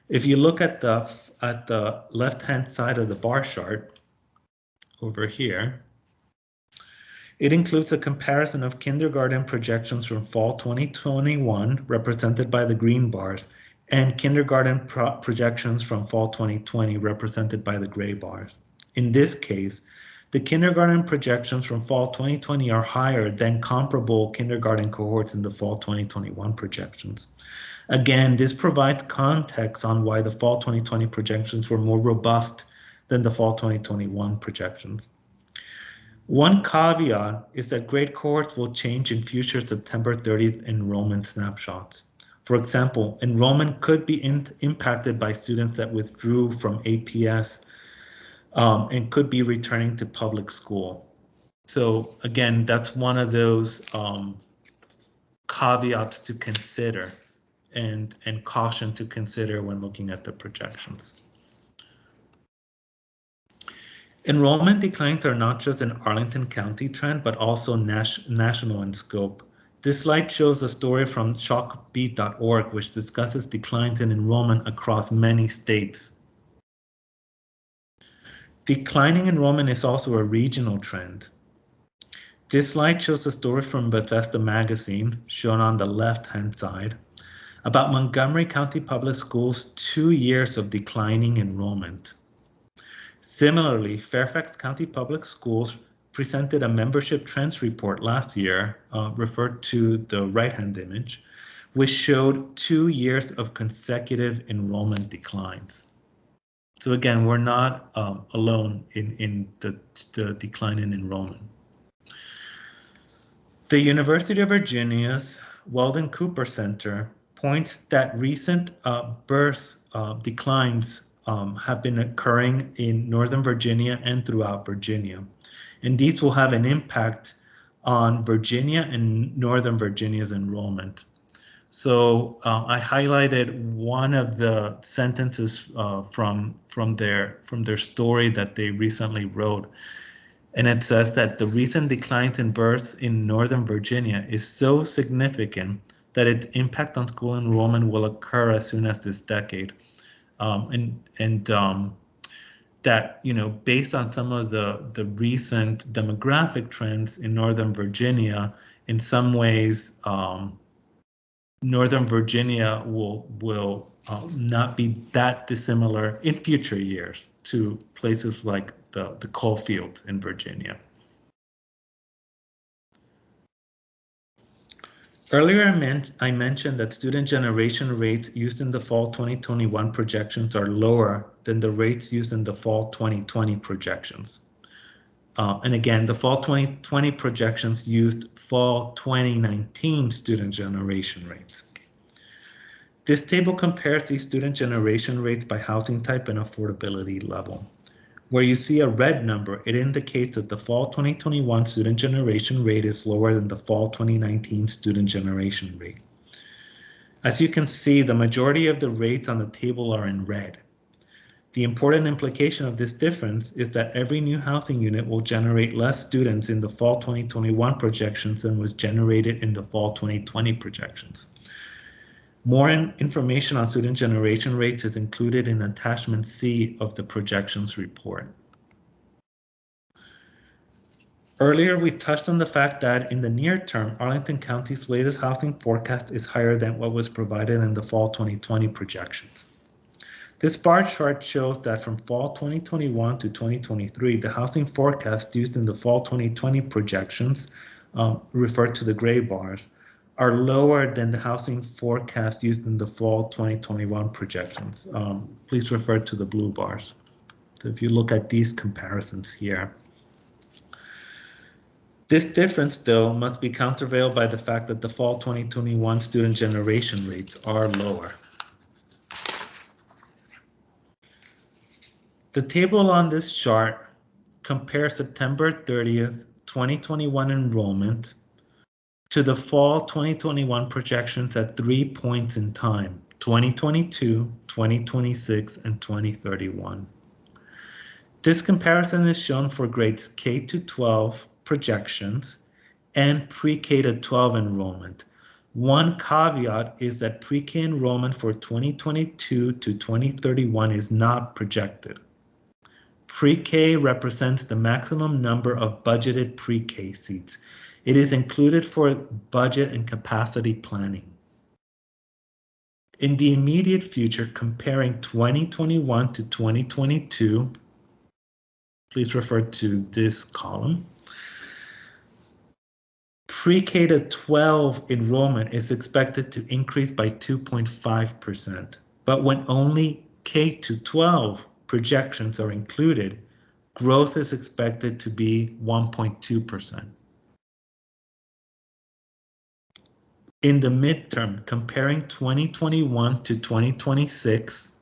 If you look at the left-hand side of the bar chart over here, it includes a comparison of kindergarten projections from fall 2021, represented by the green bars, and kindergarten projections from fall 2020, represented by the gray bars. In this case, the kindergarten projections from fall 2020 are higher than comparable kindergarten cohorts in the fall 2021 projections. Again, this provides context on why the fall 2020 projections were more robust than the fall 2021 projections. One caveat is that grade cohorts will change in future September 30th enrollment snapshots. For example, enrollment could be impacted by students that withdrew from APS and could be returning to public school. So again, that's one of those caveats to consider and caution to consider when looking at the projections. Enrollment declines are not just an Arlington County trend, but also national in scope. This slide shows a story from shockbeat.org, which discusses declines in enrollment across many states. Declining enrollment is also a regional trend. This slide shows a story from Bethesda Magazine, shown on the left-hand side, about Montgomery County Public Schools' 2 years of declining enrollment. Similarly, Fairfax County Public Schools presented a membership trends report last year, referred to the right-hand image, which showed 2 years of consecutive enrollment declines. So again, we're not alone in the decline in enrollment. The University of Virginia's Weldon Cooper Center points that recent birth declines have been occurring in Northern Virginia and throughout Virginia. And these will have an impact on Virginia and Northern Virginia's enrollment. So I highlighted one of the sentences from their story that they recently wrote. And it says that the recent declines in births in Northern Virginia is so significant that its impact on school enrollment will occur as soon as this decade. That, you know, based on some of the recent demographic trends in Northern Virginia, in some ways, Northern Virginia will not be that dissimilar in future years to places like the coal fields in Virginia. Earlier, I mentioned that student generation rates used in the fall 2021 projections are lower than the rates used in the fall 2020 projections. And again, the fall 2020 projections used fall 2019 student generation rates. This table compares these student generation rates by housing type and affordability level. Where you see a red number, it indicates that the fall 2021 student generation rate is lower than the fall 2019 student generation rate. As you can see, the majority of the rates on the table are in red. The important implication of this difference is that every new housing unit will generate less students in the fall 2021 projections than was generated in the fall 2020 projections. More information on student generation rates is included in attachment C of the projections report. Earlier, we touched on the fact that in the near term, Arlington County's latest housing forecast is higher than what was provided in the fall 2020 projections. This bar chart shows that from fall 2021 to 2023, the housing forecast used in the fall 2020 projections, referred to the gray bars, are lower than the housing forecast used in the fall 2021 projections. Please refer to the blue bars. So if you look at these comparisons here. This difference, though, must be countervailed by the fact that the fall 2021 student generation rates are lower. The table on this chart compares September 30th, 2021 enrollment to the fall 2021 projections at 3 points in time, 2022, 2026, and 2031. This comparison is shown for grades K to 12 projections and pre-K to 12 enrollment. One caveat is that pre-K enrollment for 2022 to 2031 is not projected. Pre-K represents the maximum number of budgeted pre-K seats. It is included for budget and capacity planning. In the immediate future, comparing 2021 to 2022, please refer to this column. Pre-K to 12 enrollment is expected to increase by 2.5%, but when only K to 12 projections are included, growth is expected to be 1.2%. In the midterm, comparing 2021 to 2026,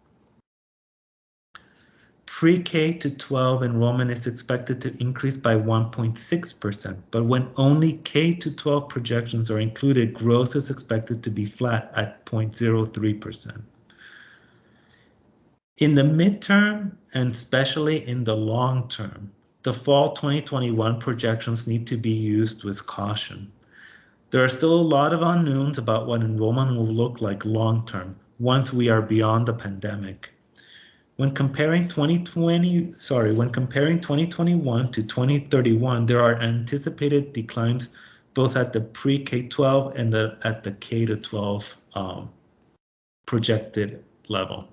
pre-K to 12 enrollment is expected to increase by 1.6%, but when only K to 12 projections are included, growth is expected to be flat at 0.03%. In the midterm, and especially in the long term, the fall 2021 projections need to be used with caution. There are still a lot of unknowns about what enrollment will look like long term once we are beyond the pandemic. When comparing 2021 to 2031, there are anticipated declines both at the pre-K-12 and at the K-12 projected level.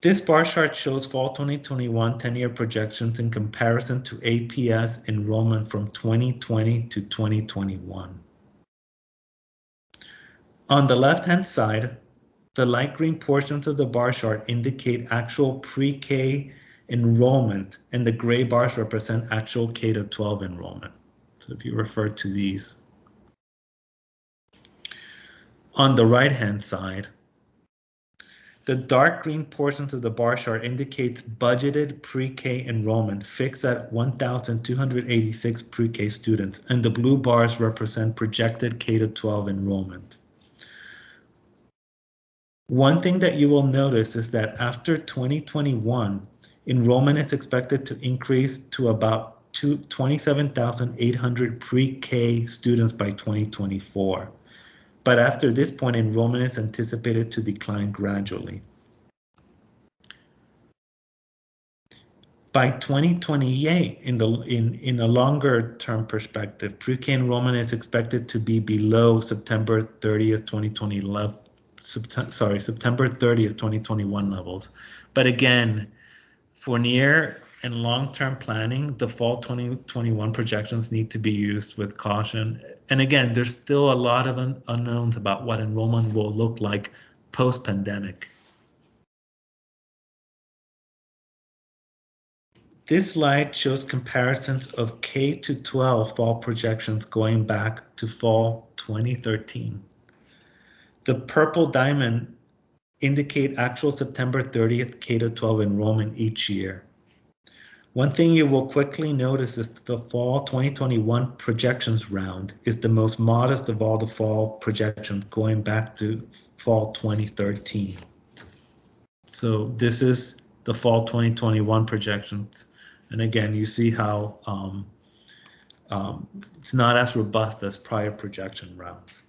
This bar chart shows fall 2021 10-year projections in comparison to APS enrollment from 2020 to 2021. On the left-hand side, the light green portions of the bar chart indicate actual pre-K enrollment, and the gray bars represent actual K-12 enrollment. So if you refer to these. On the right-hand side, the dark green portions of the bar chart indicates budgeted pre-K enrollment fixed at 1,286 pre-K students, and the blue bars represent projected K-12 enrollment. One thing that you will notice is that after 2021, enrollment is expected to increase to about 27,800 pre-K students by 2024. But after this point, enrollment is anticipated to decline gradually. By 2028, in a longer term perspective, pre-K enrollment is expected to be below September 30th, 2021 levels. But again, for near and long-term planning, the fall 2021 projections need to be used with caution. And again, there's still a lot of unknowns about what enrollment will look like post-pandemic. This slide shows comparisons of K to 12 fall projections going back to fall 2013. The purple diamond indicate actual September 30th K to 12 enrollment each year. One thing you will quickly notice is that the fall 2021 projections round is the most modest of all the fall projections going back to fall 2013. So this is the fall 2021 projections. And again, you see how it's not as robust as prior projection rounds.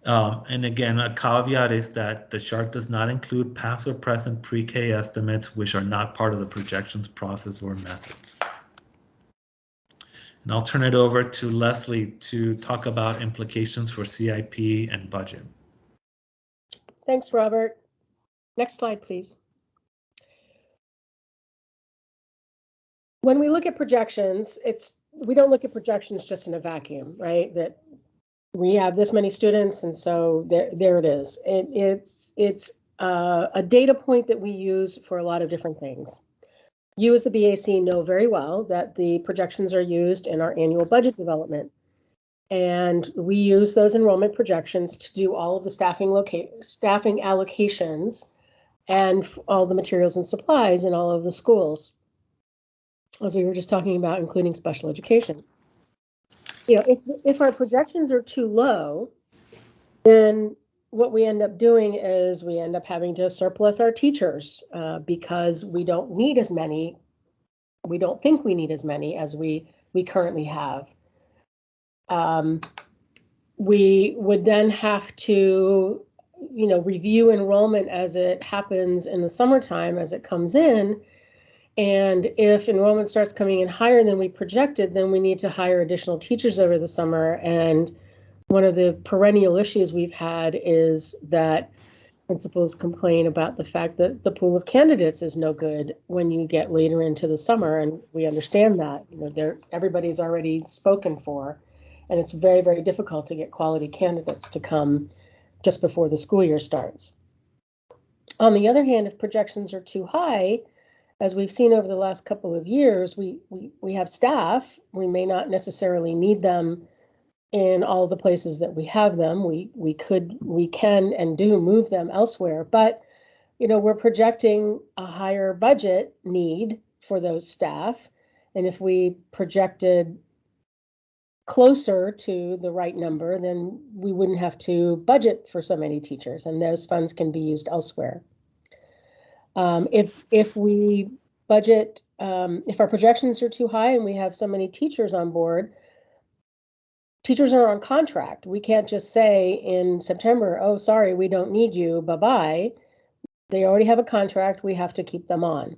And again, a caveat is that the chart does not include past or present pre-K estimates, which are not part of the projections process or methods. And I'll turn it over to Leslie to talk about implications for CIP and budget. Thanks, Robert. Next slide, please. When we look at projections, we don't look at projections just in a vacuum, right? That we have this many students, and so there it is. It's a data point that we use for a lot of different things. You as the BAC know very well that the projections are used in our annual budget development. And we use those enrollment projections to do all of the staffing allocations and all the materials and supplies in all of the schools, as we were just talking about, including special education. You know, if our projections are too low, then what we end up doing is we end up having to surplus our teachers because we don't need as many. We don't think we need as many as we currently have. We would then have to, you know, review enrollment as it happens in the summertime as it comes in. And if enrollment starts coming in higher than we projected, then we need to hire additional teachers over the summer. And one of the perennial issues we've had is that principals complain about the fact that the pool of candidates is no good when you get later into the summer, and we understand that. You know, everybody's already spoken for, and it's very, very difficult to get quality candidates to come just before the school year starts. On the other hand, if projections are too high, as we've seen over the last couple of years, we have staff. We may not necessarily need them in all the places that we have them. We can and do move them elsewhere, but you know, we're projecting a higher budget need for those staff. And if we projected closer to the right number, then we wouldn't have to budget for so many teachers, and those funds can be used elsewhere. If we budget, if our projections are too high and we have so many teachers on board, teachers are on contract. We can't just say in September, oh, sorry, we don't need you, bye-bye. They already have a contract, we have to keep them on.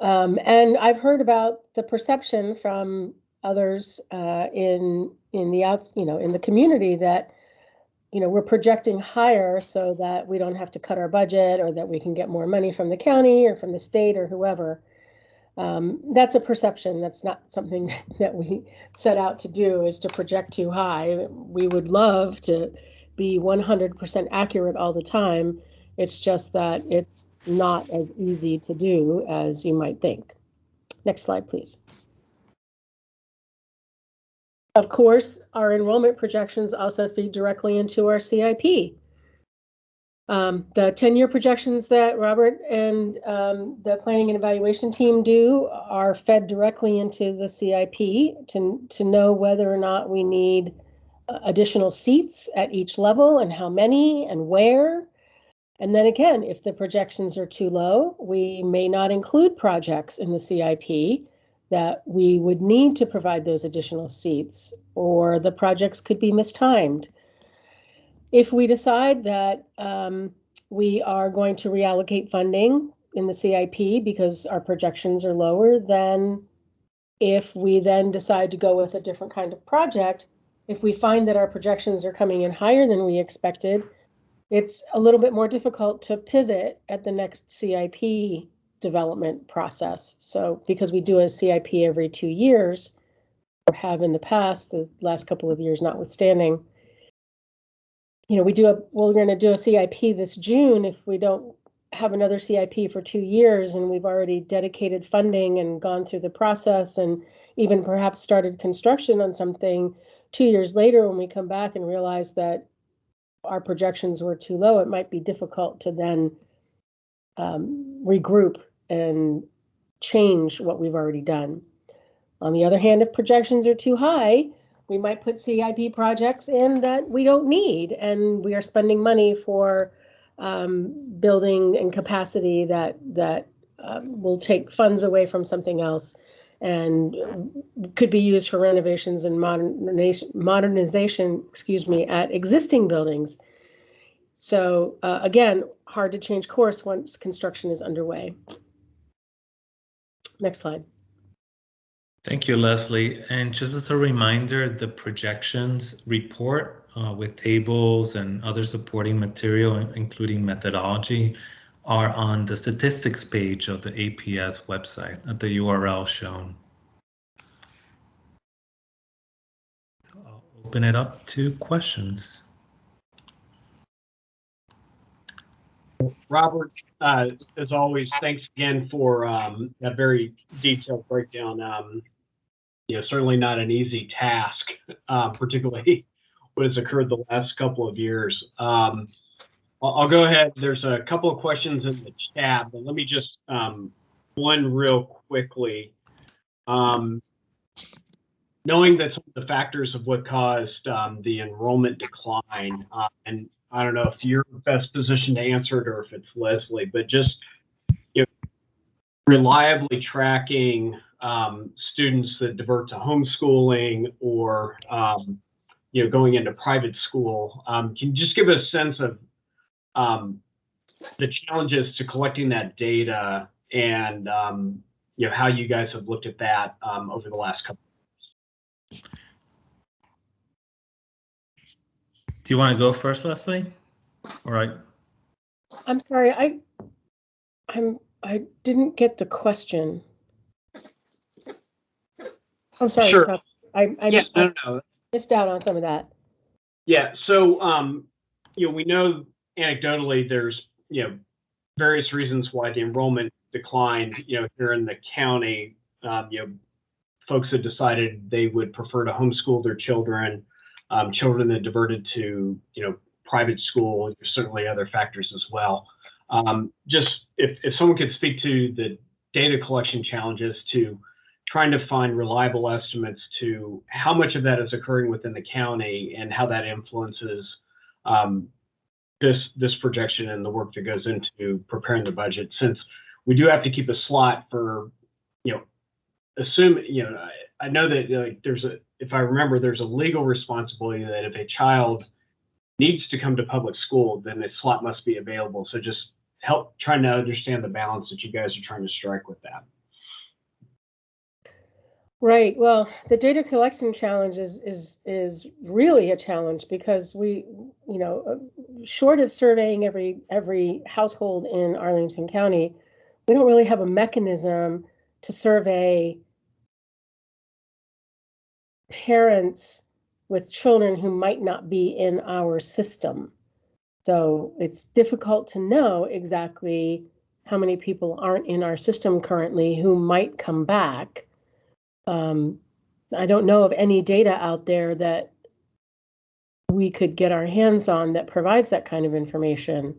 And I've heard about the perception from others in the community that, you know, we're projecting higher so that we don't have to cut our budget, or that we can get more money from the county or from the state or whoever. That's a perception. That's not something that we set out to do, is to project too high. We would love to be 100% accurate all the time. It's just that it's not as easy to do as you might think. Next slide, please. Of course, our enrollment projections also feed directly into our CIP. The 10-year projections that Robert and the planning and evaluation team do are fed directly into the CIP to know whether or not we need additional seats at each level, and how many and where. And then again, if the projections are too low, we may not include projects in the CIP that we would need to provide those additional seats, or the projects could be mistimed. If we decide that we are going to reallocate funding in the CIP because our projections are lower, then if we then decide to go with a different kind of project, if we find that our projections are coming in higher than we expected, it's a little bit more difficult to pivot at the next CIP development process. So because we do a CIP every 2 years, or have in the past, the last couple of years notwithstanding, you know, we're going to do a CIP this June. If we don't have another CIP for 2 years, and we've already dedicated funding and gone through the process, and even perhaps started construction on something 2 years later, when we come back and realize that our projections were too low, it might be difficult to then regroup and change what we've already done. On the other hand, if projections are too high, we might put CIP projects in that we don't need, and we are spending money for building and capacity that will take funds away from something else, and could be used for renovations and modernization, at existing buildings. So again, hard to change course once construction is underway. Next slide. Thank you, Leslie. And just as a reminder, the projections report with tables and other supporting material, including methodology, are on the statistics page of the APS website at the URL shown. So I'll open it up to questions. Robert, as always, thanks again for that very detailed breakdown. Certainly not an easy task, particularly what has occurred the last couple of years. I'll go ahead. There's a couple of questions in the chat, but let me just one real quickly. Knowing that some of the factors of what caused the enrollment decline, and I don't know if you're best positioned to answer it or if it's Leslie, but just reliably tracking students that divert to homeschooling or going into private school. Can you just give us a sense of the challenges to collecting that data and how you guys have looked at that over the last couple of years? Do you want to go first, Leslie? All right. I'm sorry, I didn't get the question. I'm sorry, Sure. Seth. I missed out on some of that. Yeah. So we know anecdotally there's various reasons why the enrollment declined. Here in the county, folks had decided they would prefer to homeschool their children. Children that diverted to private school. There's certainly other factors as well. Just if someone could speak to the data collection challenges to trying to find reliable estimates to how much of that is occurring within the county and how that influences this projection and the work that goes into preparing the budget, since we do have to keep a slot for I know that if I remember, there's a legal responsibility that if a child needs to come to public school, then a slot must be available. So just help trying to understand the balance that you guys are trying to strike with that. Right. Well, the data collection challenge is really a challenge because we, short of surveying every household in Arlington County, we don't really have a mechanism to survey parents with children who might not be in our system. So it's difficult to know exactly how many people aren't in our system currently who might come back. I don't know of any data out there that we could get our hands on that provides that kind of information.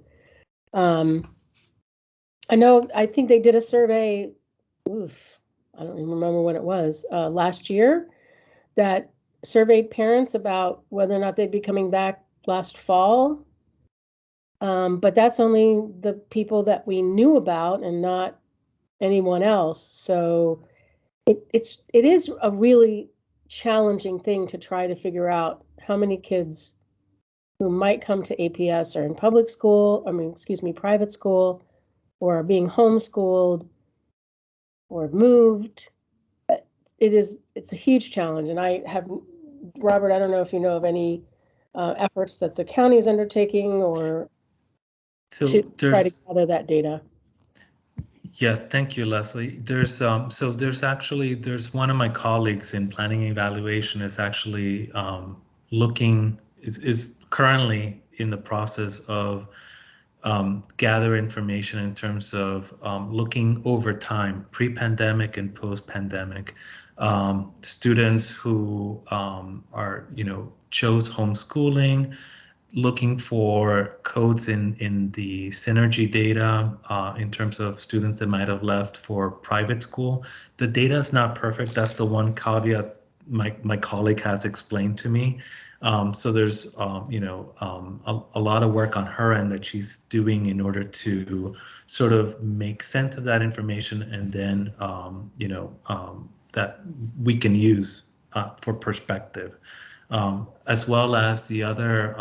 I think they did a survey, I don't even remember when it was, last year, that surveyed parents about whether or not they'd be coming back last fall. But that's only the people that we knew about and not anyone else. So it is a really challenging thing to try to figure out how many kids who might come to APS are in public school, private school, or are being homeschooled or moved. It's a huge challenge. And Robert, I don't know if you know of any efforts that the county is undertaking or to try to gather that data. Yeah, thank you, Leslie. There's one of my colleagues in planning evaluation is actually is currently in the process of gather information in terms of looking over time, pre-pandemic and post-pandemic, students who chose homeschooling, looking for codes in the synergy data in terms of students that might have left for private school. The data is not perfect. That's the one caveat my colleague has explained to me. So there's a lot of work on her end that she's doing in order to sort of make sense of that information and then that we can use for perspective. As well as the other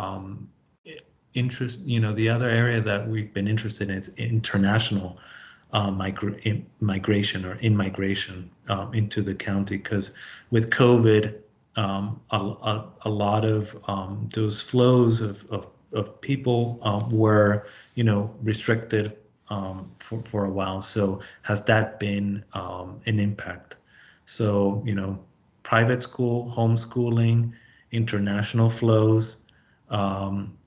the other area that we've been interested in is international migration or in-migration into the county, because with COVID, a lot of those flows of people were restricted for a while. So has that been an impact? So private school, homeschooling, international flows,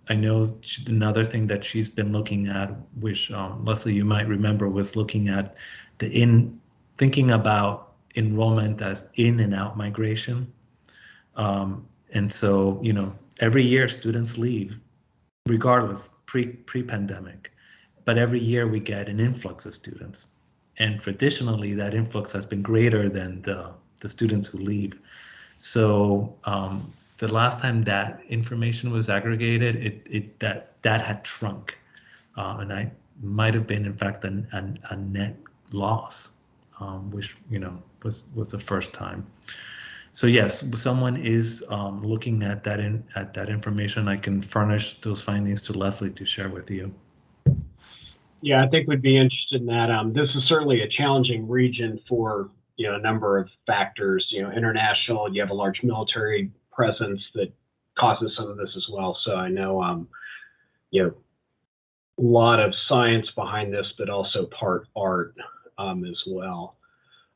I know another thing that she's been looking at, which Leslie, you might remember, was looking at thinking about enrollment as in and out migration. And so, every year students leave, regardless, pre-pandemic. But every year we get an influx of students. And traditionally, that influx has been greater than the students who leave. So the last time that information was aggregated, that had shrunk, and I might have been, in fact, a net loss, which was the first time. So yes, someone is looking at that information. I can furnish those findings to Leslie to share with you. Yeah, I think we'd be interested in that. This is certainly a challenging region for a number of factors. International, you have a large military presence that causes some of this as well. So I know a lot of science behind this, but also part art as well.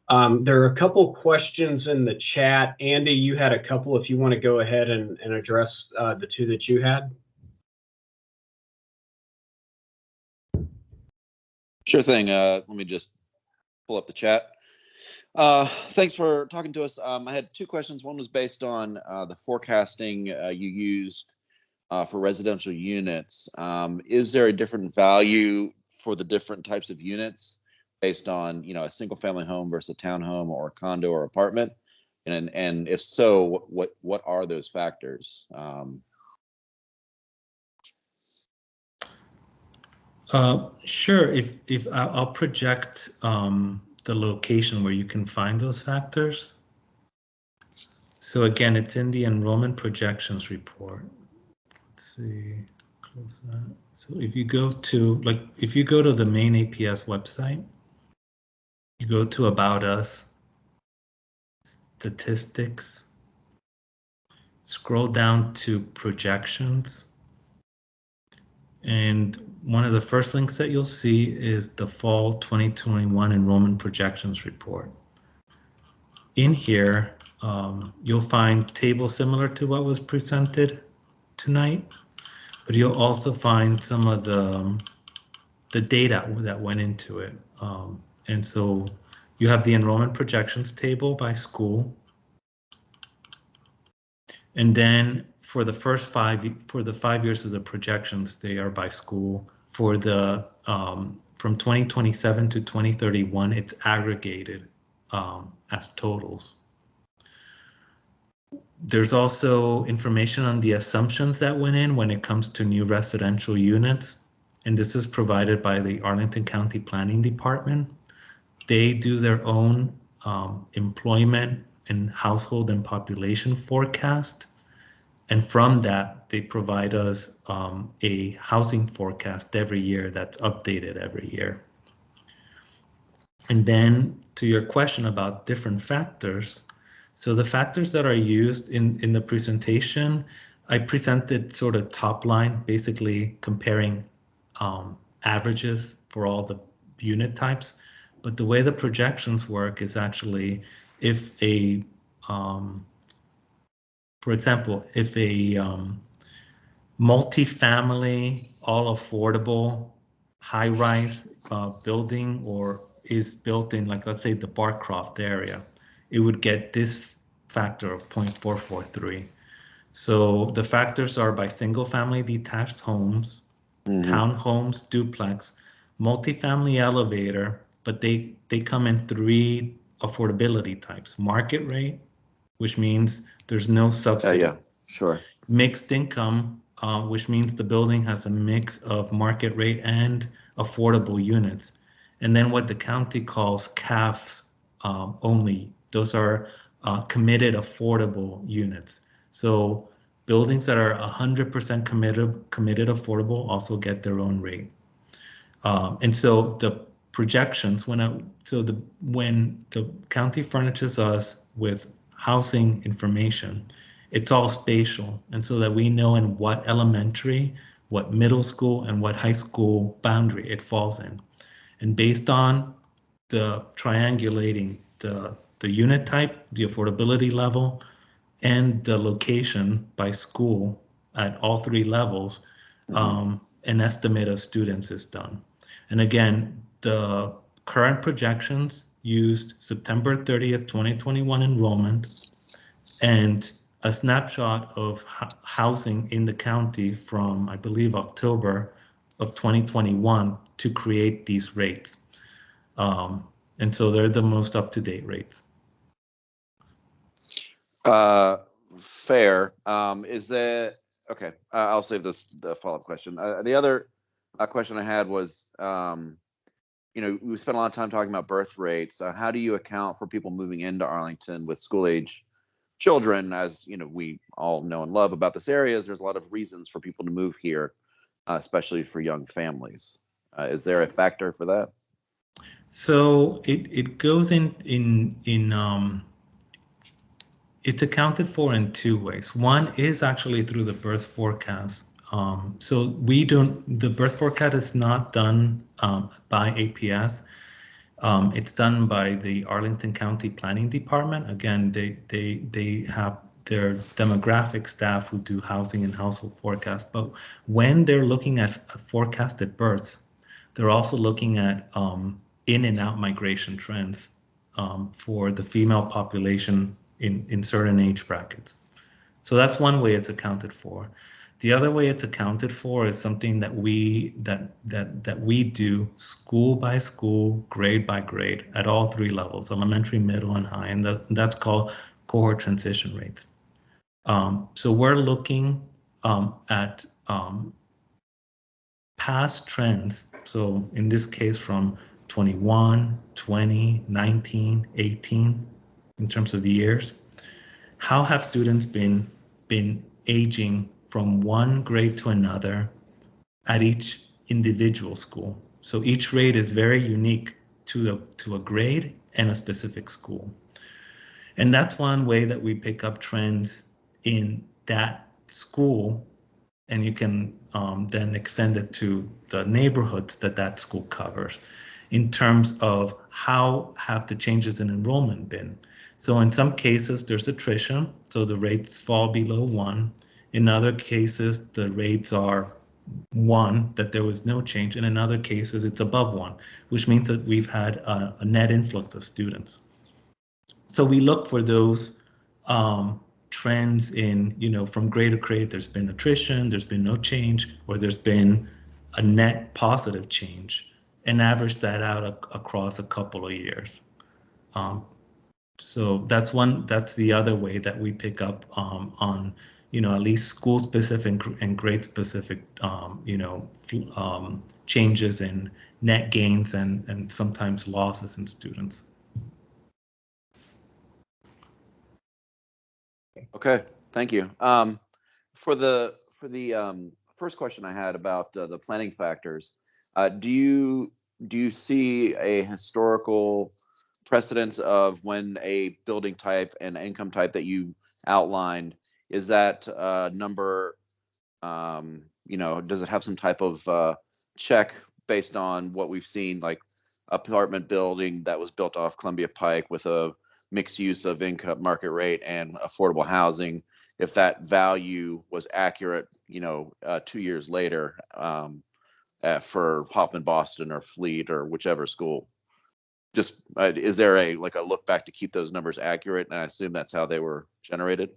There are a couple questions in the chat. Andy, you had a couple. If you want to go ahead and address the two that you had. Sure thing. Let me just pull up the chat. Thanks for talking to us. I had two questions. One was based on the forecasting you used for residential units. Is there a different value for the different types of units based on a single family home versus a townhome or a condo or apartment? And if so, what are those factors? Sure. If I'll project the location where you can find those factors. So again, it's in the enrollment projections report. Let's see, close that. So if you go to the main APS website, you go to About Us, Statistics, scroll down to Projections, and one of the first links that you'll see is the Fall 2021 Enrollment Projections Report. In here, you'll find tables similar to what was presented tonight, but you'll also find some of the data that went into it. And so you have the enrollment projections table by school. And then for the first 5 years of the projections, they are by school. For the from 2027 to 2031, it's aggregated as totals. There's also information on the assumptions that went in when it comes to new residential units. And this is provided by the Arlington County Planning Department. They do their own employment and household and population forecast. And from that, they provide us a housing forecast every year that's updated every year. And then to your question about different factors, so the factors that are used in the presentation, I presented sort of top line, basically comparing averages for all the unit types. But the way the projections work is actually if a for example, if a multifamily, all affordable, high-rise building or is built in, like, let's say the Barcroft area, it would get this factor of 0.443. So the factors are by single-family detached homes, townhomes, duplex, multifamily elevator, but they come in 3 affordability types: market rate, which means there's no subsidy. Yeah, sure. Mixed income, which means the building has a mix of market rate and affordable units. And then what the county calls CAFs only. Those are committed affordable units. So buildings that are 100% committed affordable also get their own rate. And so the projections, when the county furnishes us with housing information, it's all spatial, and so that we know in what elementary, what middle school, and what high school boundary it falls in. And based on the triangulating the unit type, the affordability level, and the location by school at all 3 levels, an estimate of students is done. And again, the current projections used September 30th, 2021 enrollment and a snapshot of housing in the county from, I believe, October of 2021 to create these rates. And so they're the most up-to-date rates. Fair. Is there, okay, I'll save the follow-up question. The other question I had was, we spent a lot of time talking about birth rates. How do you account for people moving into Arlington with school-age children? As we all know and love about this area, there's a lot of reasons for people to move here, especially for young families. Is there a factor for that? So it goes in it's accounted for in two ways. One is actually through the birth forecast. So the birth forecast is not done by APS. It's done by the Arlington County Planning Department. Again, they have their demographic staff who do housing and household forecasts. But when they're looking at forecasted births, they're also looking at in and out migration trends for the female population in certain age brackets. So that's one way it's accounted for. The other way it's accounted for is something that we do school by school, grade by grade at all three levels, elementary, middle, and high, and that's called cohort transition rates. So we're looking at past trends. So in this case, from 21, 20, 19, 18, in terms of years, how have students been aging from one grade to another at each individual school? So each grade is very unique to a grade and a specific school. And that's one way that we pick up trends in that school, and you can then extend it to the neighborhoods that school covers in terms of how have the changes in enrollment been. So in some cases, there's attrition, so the rates fall below 1. In other cases, the rates are 1, that there was no change. And in other cases, it's above 1, which means that we've had a net influx of students. So we look for those trends in, from grade to grade, there's been attrition, there's been no change, or there's been a net positive change, and average that out across a couple of years. So that's the other way that we pick up on, at least school specific and grade specific, changes in net gains and sometimes losses in students. Okay, thank you. For the first question I had about the planning factors, do you see a historical precedence of when a building type and income type that you outlined, is that number, does it have some type of check based on what we've seen, like apartment building that was built off Columbia Pike with a mixed use of income, market rate, and affordable housing, if that value was accurate, 2 years later for Hoffman Boston or Fleet or whichever school? Just is there a look back to keep those numbers accurate? And I assume that's how they were generated.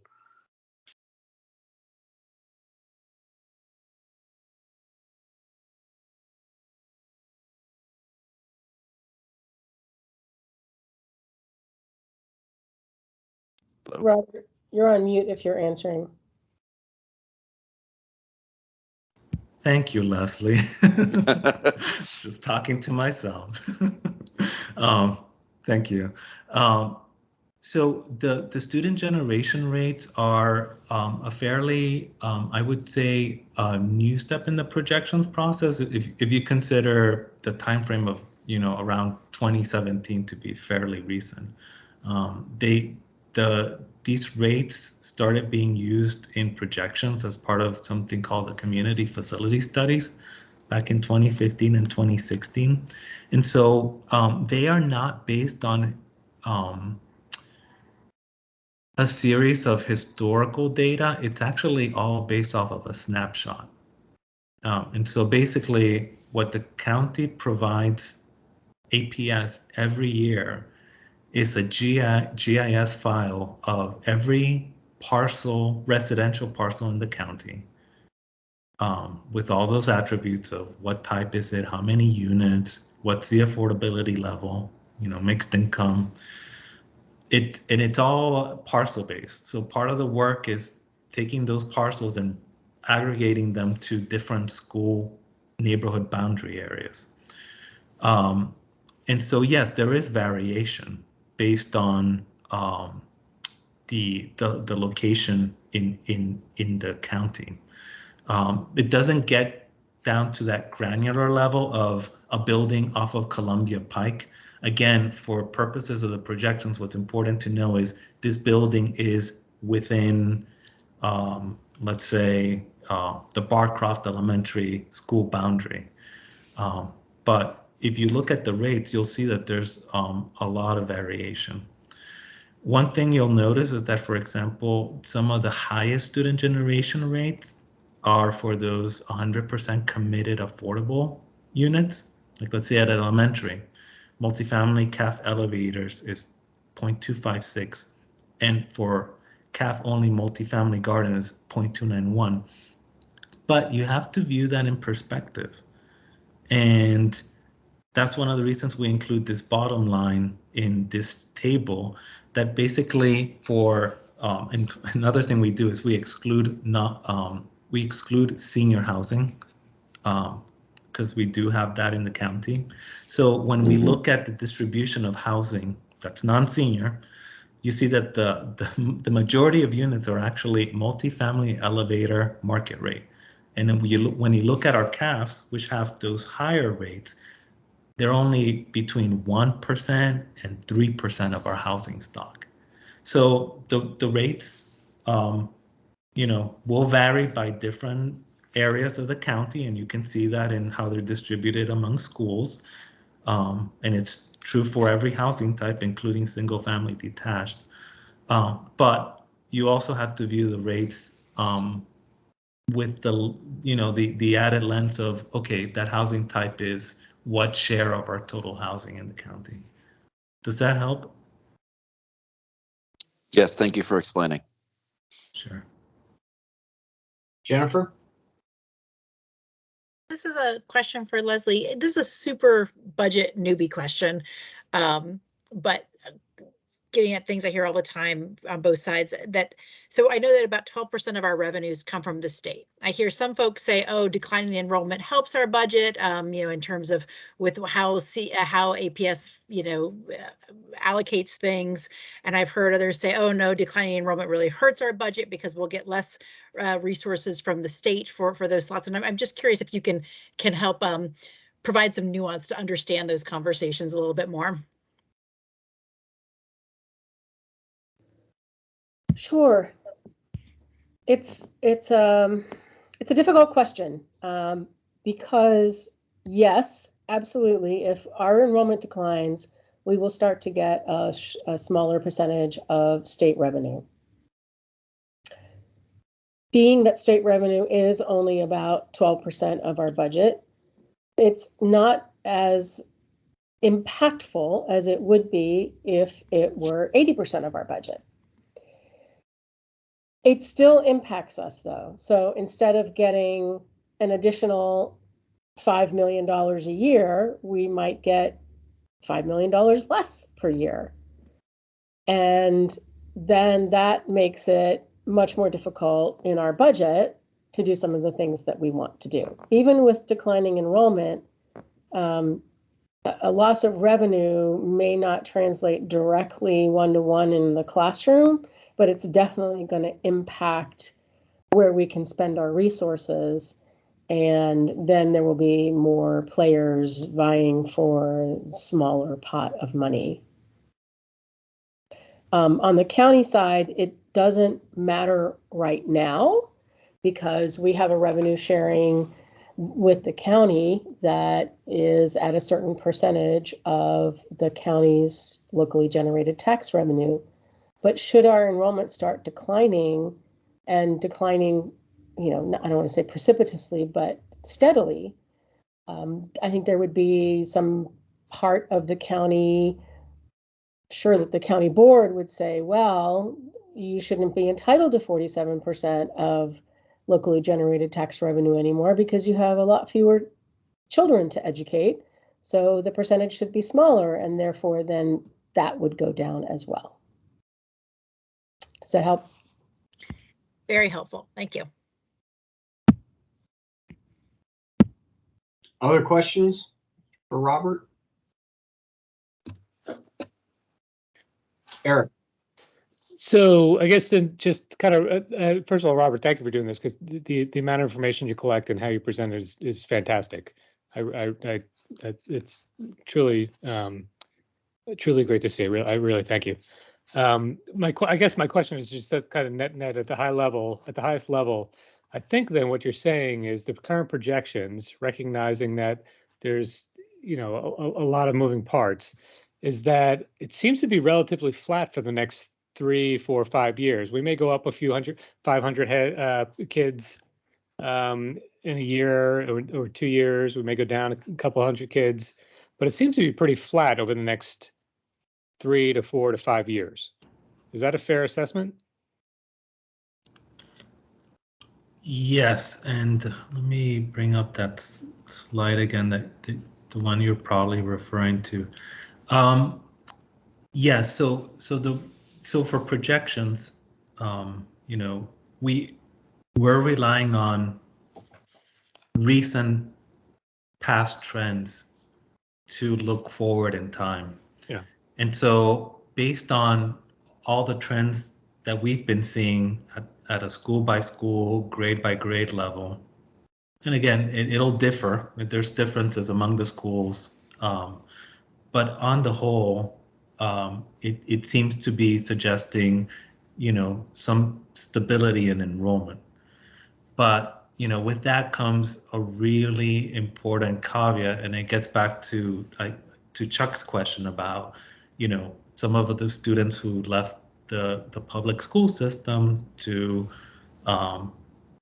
Hello? Robert, you're on mute if you're answering. Thank you, Leslie. Just talking to myself. Thank you. So the student generation rates are a fairly, I would say, a new step in the projections process. If you consider the time frame of around 2017 to be fairly recent, these rates started being used in projections as part of something called the community facility studies back in 2015 and 2016. And so they are not based on a series of historical data. It's actually all based off of a snapshot. And so basically what the county provides APS every year is a GIS file of every parcel, residential parcel in the county, with all those attributes of what type is it, how many units, what's the affordability level, mixed income. And it's all parcel based. So part of the work is taking those parcels and aggregating them to different school neighborhood boundary areas. And so yes, there is variation based on the location in the county. It doesn't get down to that granular level of a building off of Columbia Pike. Again, for purposes of the projections, what's important to know is this building is within, let's say, the Barcroft Elementary School boundary. But if you look at the rates, you'll see that there's a lot of variation. One thing you'll notice is that, for example, some of the highest student generation rates are for those 100% committed affordable units. Like let's say at elementary, multifamily CAF elevators is 0.256, and for CAF only multifamily garden is 0.291. But you have to view that in perspective. And that's one of the reasons we include this bottom line in this table, that basically for, and another thing we do is we exclude senior housing, because we do have that in the county. So when we look at the distribution of housing that's non-senior, you see that the majority of units are actually multifamily elevator market rate. And then when you look at our CAFs, which have those higher rates, they're only between 1% and 3% of our housing stock. So the rates, will vary by different areas of the county, and you can see that in how they're distributed among schools. And it's true for every housing type, including single family detached. But you also have to view the rates with the added lens of, okay, that housing type is what share of our total housing in the county. Does that help? Yes, thank you for explaining. Sure. Jennifer? This is a question for Leslie. This is a super budget newbie question, but getting at things I hear all the time on both sides. So I know that about 12% of our revenues come from the state. I hear some folks say, "Oh, declining enrollment helps our budget," in terms of with how APS, allocates things. And I've heard others say, "Oh no, declining enrollment really hurts our budget because we'll get less resources from the state for those slots." And I'm just curious if you can help provide some nuance to understand those conversations a little bit more. Sure. It's a difficult question, because yes, absolutely, if our enrollment declines, we will start to get a smaller percentage of state revenue. Being that state revenue is only about 12% of our budget, it's not as impactful as it would be if it were 80% of our budget. It still impacts us though. So instead of getting an additional $5 million a year, we might get $5 million less per year. And then that makes it much more difficult in our budget to do some of the things that we want to do. Even with declining enrollment, a loss of revenue may not translate directly one-to-one in the classroom, but it's definitely going to impact where we can spend our resources. And then there will be more players vying for a smaller pot of money. On the county side, it doesn't matter right now because we have a revenue sharing with the county that is at a certain percentage of the county's locally generated tax revenue. But should our enrollment start declining, I don't want to say precipitously, but steadily, I think there would be some part of the county, sure, that the county board would say, well, you shouldn't be entitled to 47% of locally generated tax revenue anymore because you have a lot fewer children to educate. So the percentage should be smaller, and therefore then that would go down as well. Does that help? Very helpful. Thank you. Other questions for Robert? Eric. So I guess then just kind of, first of all, Robert, thank you for doing this, because the amount of information you collect and how you present it is fantastic. It's truly truly great to see. I really thank you. I guess my question is just that kind of net at the highest level. I think then what you're saying is the current projections, recognizing that there's a lot of moving parts, is that it seems to be relatively flat for the next 3, 4, 5 years. We may go up a few 500 kids in a year or 2 years. We may go down a couple hundred kids, but it seems to be pretty flat over the next 3 to 4 to 5 years. Is that a fair assessment? Yes, and let me bring up that slide again, that the one you're probably referring to. Yes, so for projections, we're relying on recent past trends to look forward in time. Yeah. And so based on all the trends that we've been seeing at a school by school, grade by grade level, and again, it'll differ. There's differences among the schools, but on the whole, it seems to be suggesting, some stability in enrollment. But with that comes a really important caveat, and it gets back to Chuck's question about, some of the students who left the public school system to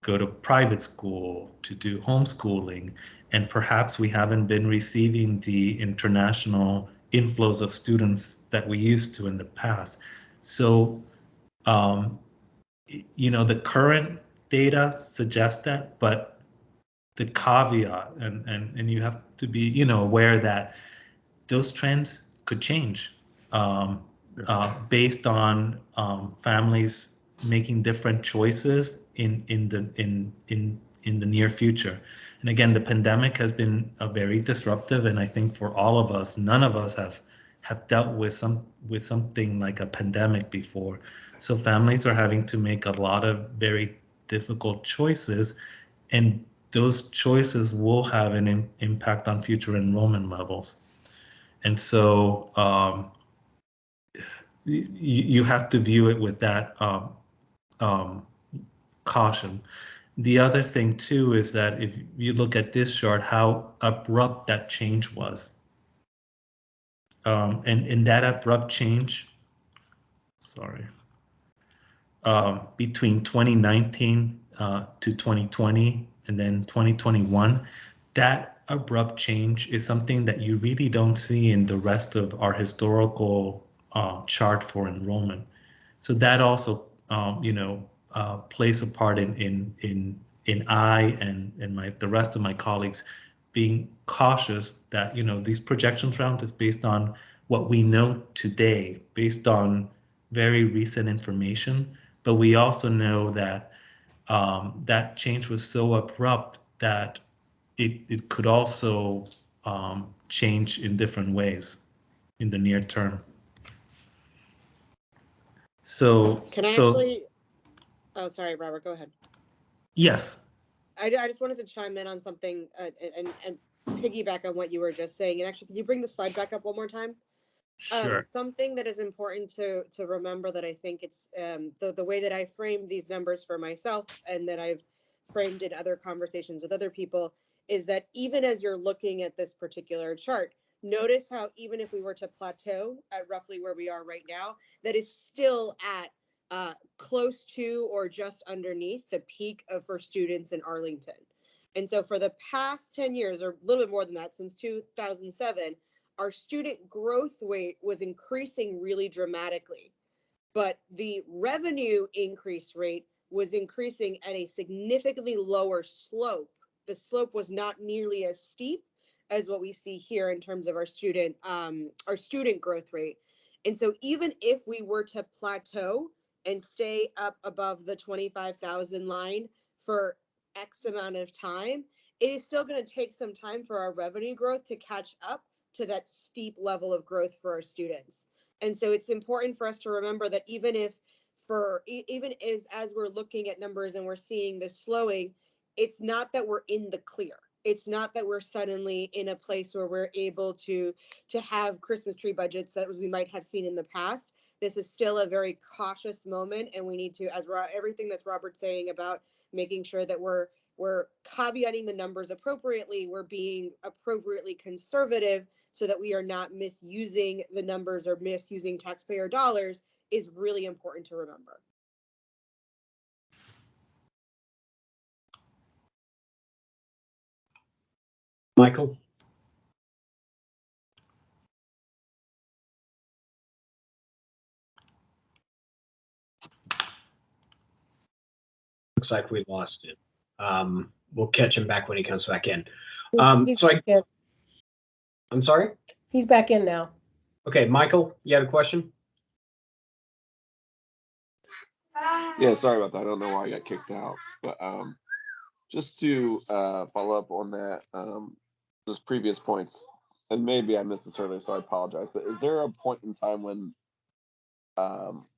go to private school, to do homeschooling, and perhaps we haven't been receiving the international inflows of students that we used to in the past. So, the current data suggests that, but the caveat, and you have to be, aware that those trends could change based on families making different choices in the near future. And again, the pandemic has been a very disruptive, and I think for all of us, none of us have dealt with something like a pandemic before. So families are having to make a lot of very difficult choices, and those choices will have an impact on future enrollment levels. And so you have to view it with that caution. The other thing too is that if you look at this chart, how abrupt that change was. And in that abrupt change, between 2019 to 2020 and then 2021, that abrupt change is something that you really don't see in the rest of our historical chart for enrollment. So that also, plays a part in I and the rest of my colleagues being cautious that these projections round is based on what we know today, based on very recent information. But we also know that that change was so abrupt that it could also change in different ways in the near term. So can I actually? Oh, sorry, Robert. Go ahead. Yes. I just wanted to chime in on something and piggyback on what you were just saying. And actually, can you bring the slide back up one more time? Sure. Something that is important to remember, that I think it's the way that I framed these numbers for myself and that I've framed in other conversations with other people, is that even as you're looking at this particular chart, notice how even if we were to plateau at roughly where we are right now, that is still at close to or just underneath the peak for students in Arlington. And so for the past 10 years, or a little bit more than that, since 2007, our student growth rate was increasing really dramatically. But the revenue increase rate was increasing at a significantly lower slope. The slope was not nearly as steep as what we see here in terms of our student growth rate. And so even if we were to plateau and stay up above the 25,000 line for X amount of time, it is still going to take some time for our revenue growth to catch up to that steep level of growth for our students. And so it's important for us to remember that even as we're looking at numbers and we're seeing this slowing, it's not that we're in the clear. It's not that we're suddenly in a place where we're able to have Christmas tree budgets that we might have seen in the past. This is still a very cautious moment, and we need to, as everything that's Robert's saying about making sure that we're caveating the numbers appropriately, we're being appropriately conservative so that we are not misusing the numbers or misusing taxpayer dollars, is really important to remember. Michael? Looks like we lost it. We'll catch him back when he comes back in. I'm sorry? He's back in now. Okay, Michael, you had a question? Yeah, sorry about that. I don't know why I got kicked out, but just to follow up on that, those previous points, and maybe I missed this earlier, so I apologize. But is there a point in time when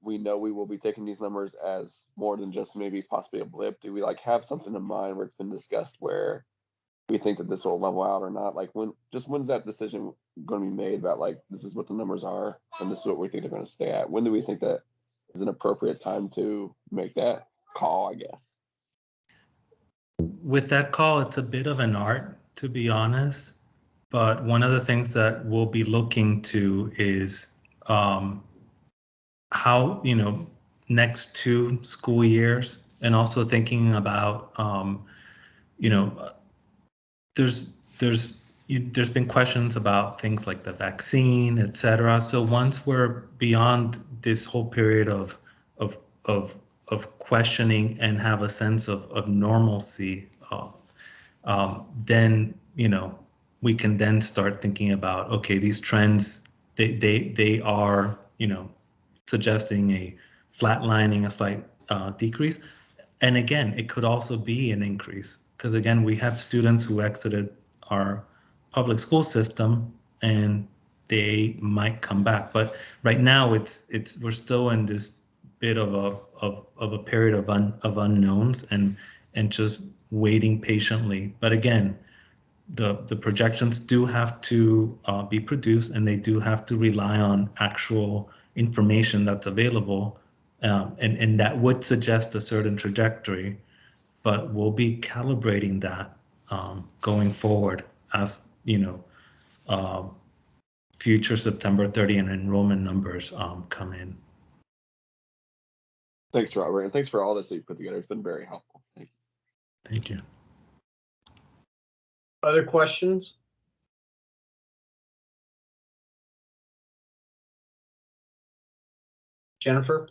we know we will be taking these numbers as more than just maybe possibly a blip? Do we like have something in mind where it's been discussed where we think that this will level out or not? Like when's that decision going to be made about like this is what the numbers are and this is what we think they're going to stay at? When do we think that is an appropriate time to make that call, I guess? With that call, it's a bit of an art, to be honest. But one of the things that we'll be looking to is how, next 2 school years, and also thinking about, there's been questions about things like the vaccine, et cetera. So once we're beyond this whole period of questioning and have a sense of normalcy, then we can then start thinking about, okay, these trends, they are suggesting a flatlining, a slight decrease. And again, it could also be an increase because again, we have students who exited our public school system and they might come back. But right now, we're still in this bit of a period of unknowns and just waiting patiently. But again, the projections do have to be produced and they do have to rely on actual information that's available, and that would suggest a certain trajectory, but we'll be calibrating that going forward as future September 30 and enrollment numbers come in. Thanks, Robert, and thanks for all this that you put together. It's been very helpful. Thank you. Thank you. Other questions? Jennifer?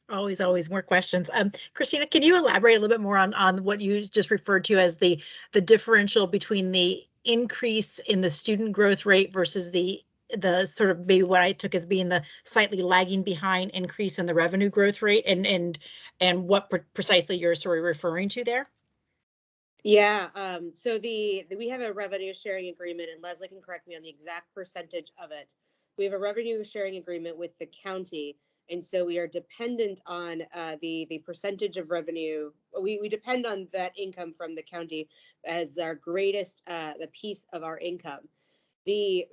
Always more questions. Christina, can you elaborate a little bit more on what you just referred to as the differential between the increase in the student growth rate versus the sort of maybe what I took as being the slightly lagging behind increase in the revenue growth rate, and what precisely you're sort of referring to there? Yeah, so we have a revenue sharing agreement, and Leslie can correct me on the exact percentage of it. We have a revenue sharing agreement with the county, and so we are dependent on the percentage of revenue. We depend on that income from the county as our greatest the piece of our income. The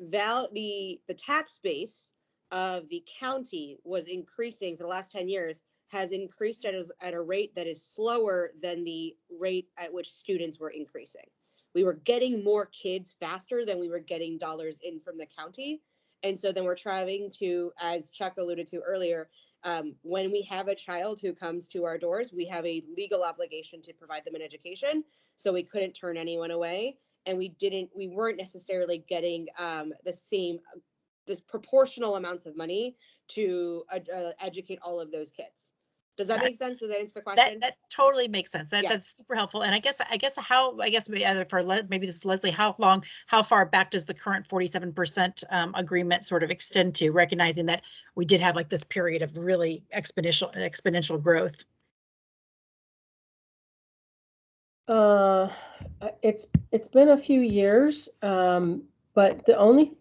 tax base of the county was increasing for the last 10 years, has increased at a rate that is slower than the rate at which students were increasing. We were getting more kids faster than we were getting dollars in from the county. And so then we're trying to, as Chuck alluded to earlier, When we have a child who comes to our doors, we have a legal obligation to provide them an education. So we couldn't turn anyone away. And we weren't necessarily getting this proportional amounts of money to educate all of those kids. Does that make sense? Does that answer the question? That totally makes sense. Yeah. That's super helpful. And I guess maybe this is Leslie, how far back does the current 47% agreement sort of extend to, recognizing that we did have like this period of really exponential growth? It's been a few years, but the only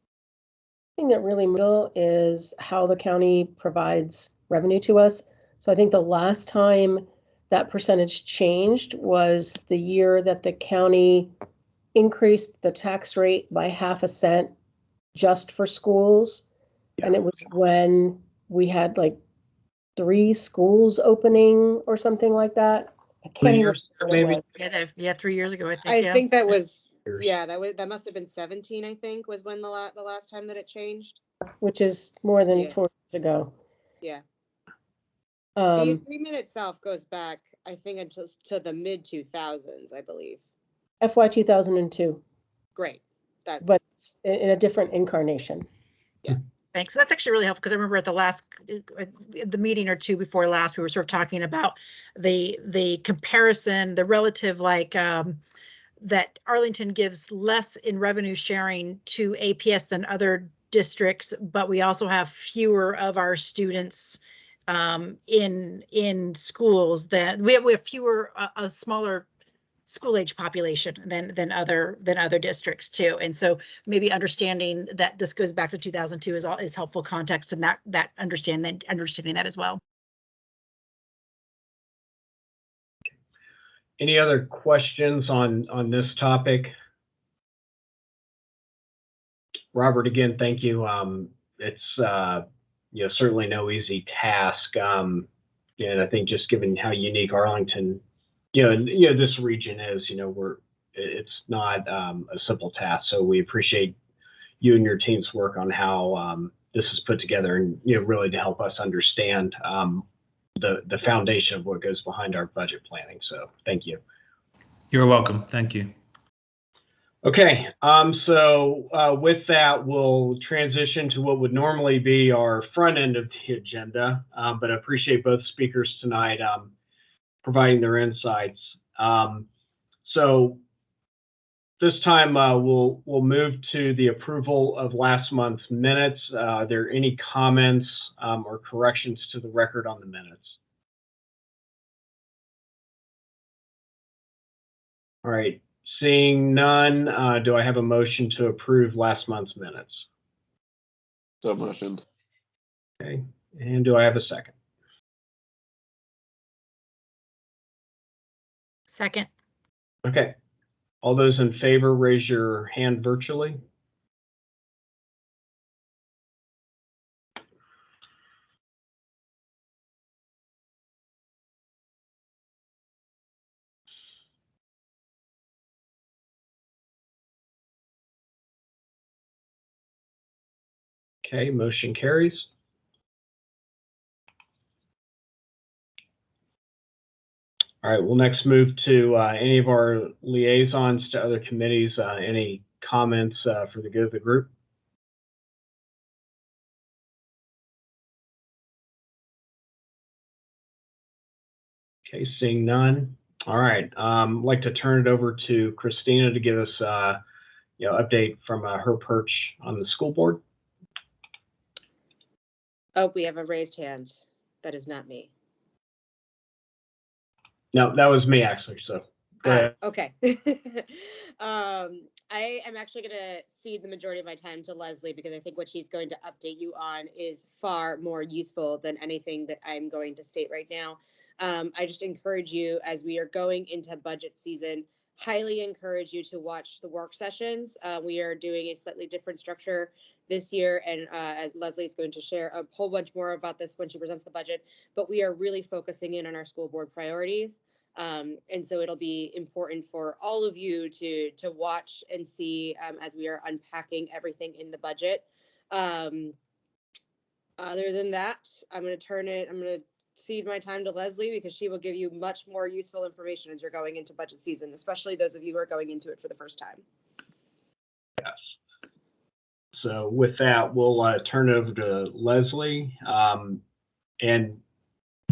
thing that really middle is how the county provides revenue to us. So I think the last time that percentage changed was the year that the county increased the tax rate by 0.5 cent just for schools. Yeah. And it was when we had like 3 schools opening or something like that. I can't even remember. Yeah, 3 years ago, I think. I think that was, that must have been 17, I think, was when the last time that it changed. Which is more than 4 years ago. Yeah. The agreement itself goes back, I think, until to the mid 2000s, I believe. FY 2002. Great. But it's in a different incarnation. Yeah. Thanks. That's actually really helpful, because I remember at the meeting or two before last, we were sort of talking about the comparison, the relative, like that Arlington gives less in revenue sharing to APS than other districts, but we also have fewer of our students in schools. That we have fewer, a smaller school age population than other districts too. And so maybe understanding that this goes back to 2002 is helpful context, and that understanding that as well. Any other questions on this topic? Robert, again, thank you. It's certainly no easy task. And I think just given how unique Arlington, this region is, it's not a simple task. So we appreciate you and your team's work on how this is put together, and really to help us understand the foundation of what goes behind our budget planning. So thank you. You're welcome. Thank you. Okay, so with that, we'll transition to what would normally be our front end of the agenda, but I appreciate both speakers tonight providing their insights. So this time we'll move to the approval of last month's minutes. Are there any comments or corrections to the record on the minutes? All right, seeing none, do I have a motion to approve last month's minutes? So motioned. Okay, and do I have a second? Second. Okay, all those in favor, raise your hand virtually. Okay, motion carries. All right, we'll next move to any of our liaisons to other committees. Any comments for the good of the group? Okay, seeing none. All right, I'd like to turn it over to Christina to give us update from her perch on the school board. Oh, we have a raised hand. That is not me. No, that was me actually. So go ahead. Okay. I am actually going to cede the majority of my time to Leslie, because I think what she's going to update you on is far more useful than anything that I'm going to state right now. I just encourage you, as we are going into budget season, highly encourage you to watch the work sessions. We are doing a slightly different structure this year, and as Leslie is going to share a whole bunch more about this when she presents the budget, but we are really focusing in on our school board priorities. And so it'll be important for all of you to watch and see as we are unpacking everything in the budget. Other than that, I'm going to cede my time to Leslie because she will give you much more useful information as you're going into budget season, especially those of you who are going into it for the first time. Yes. So with that, we'll turn it over to Leslie. And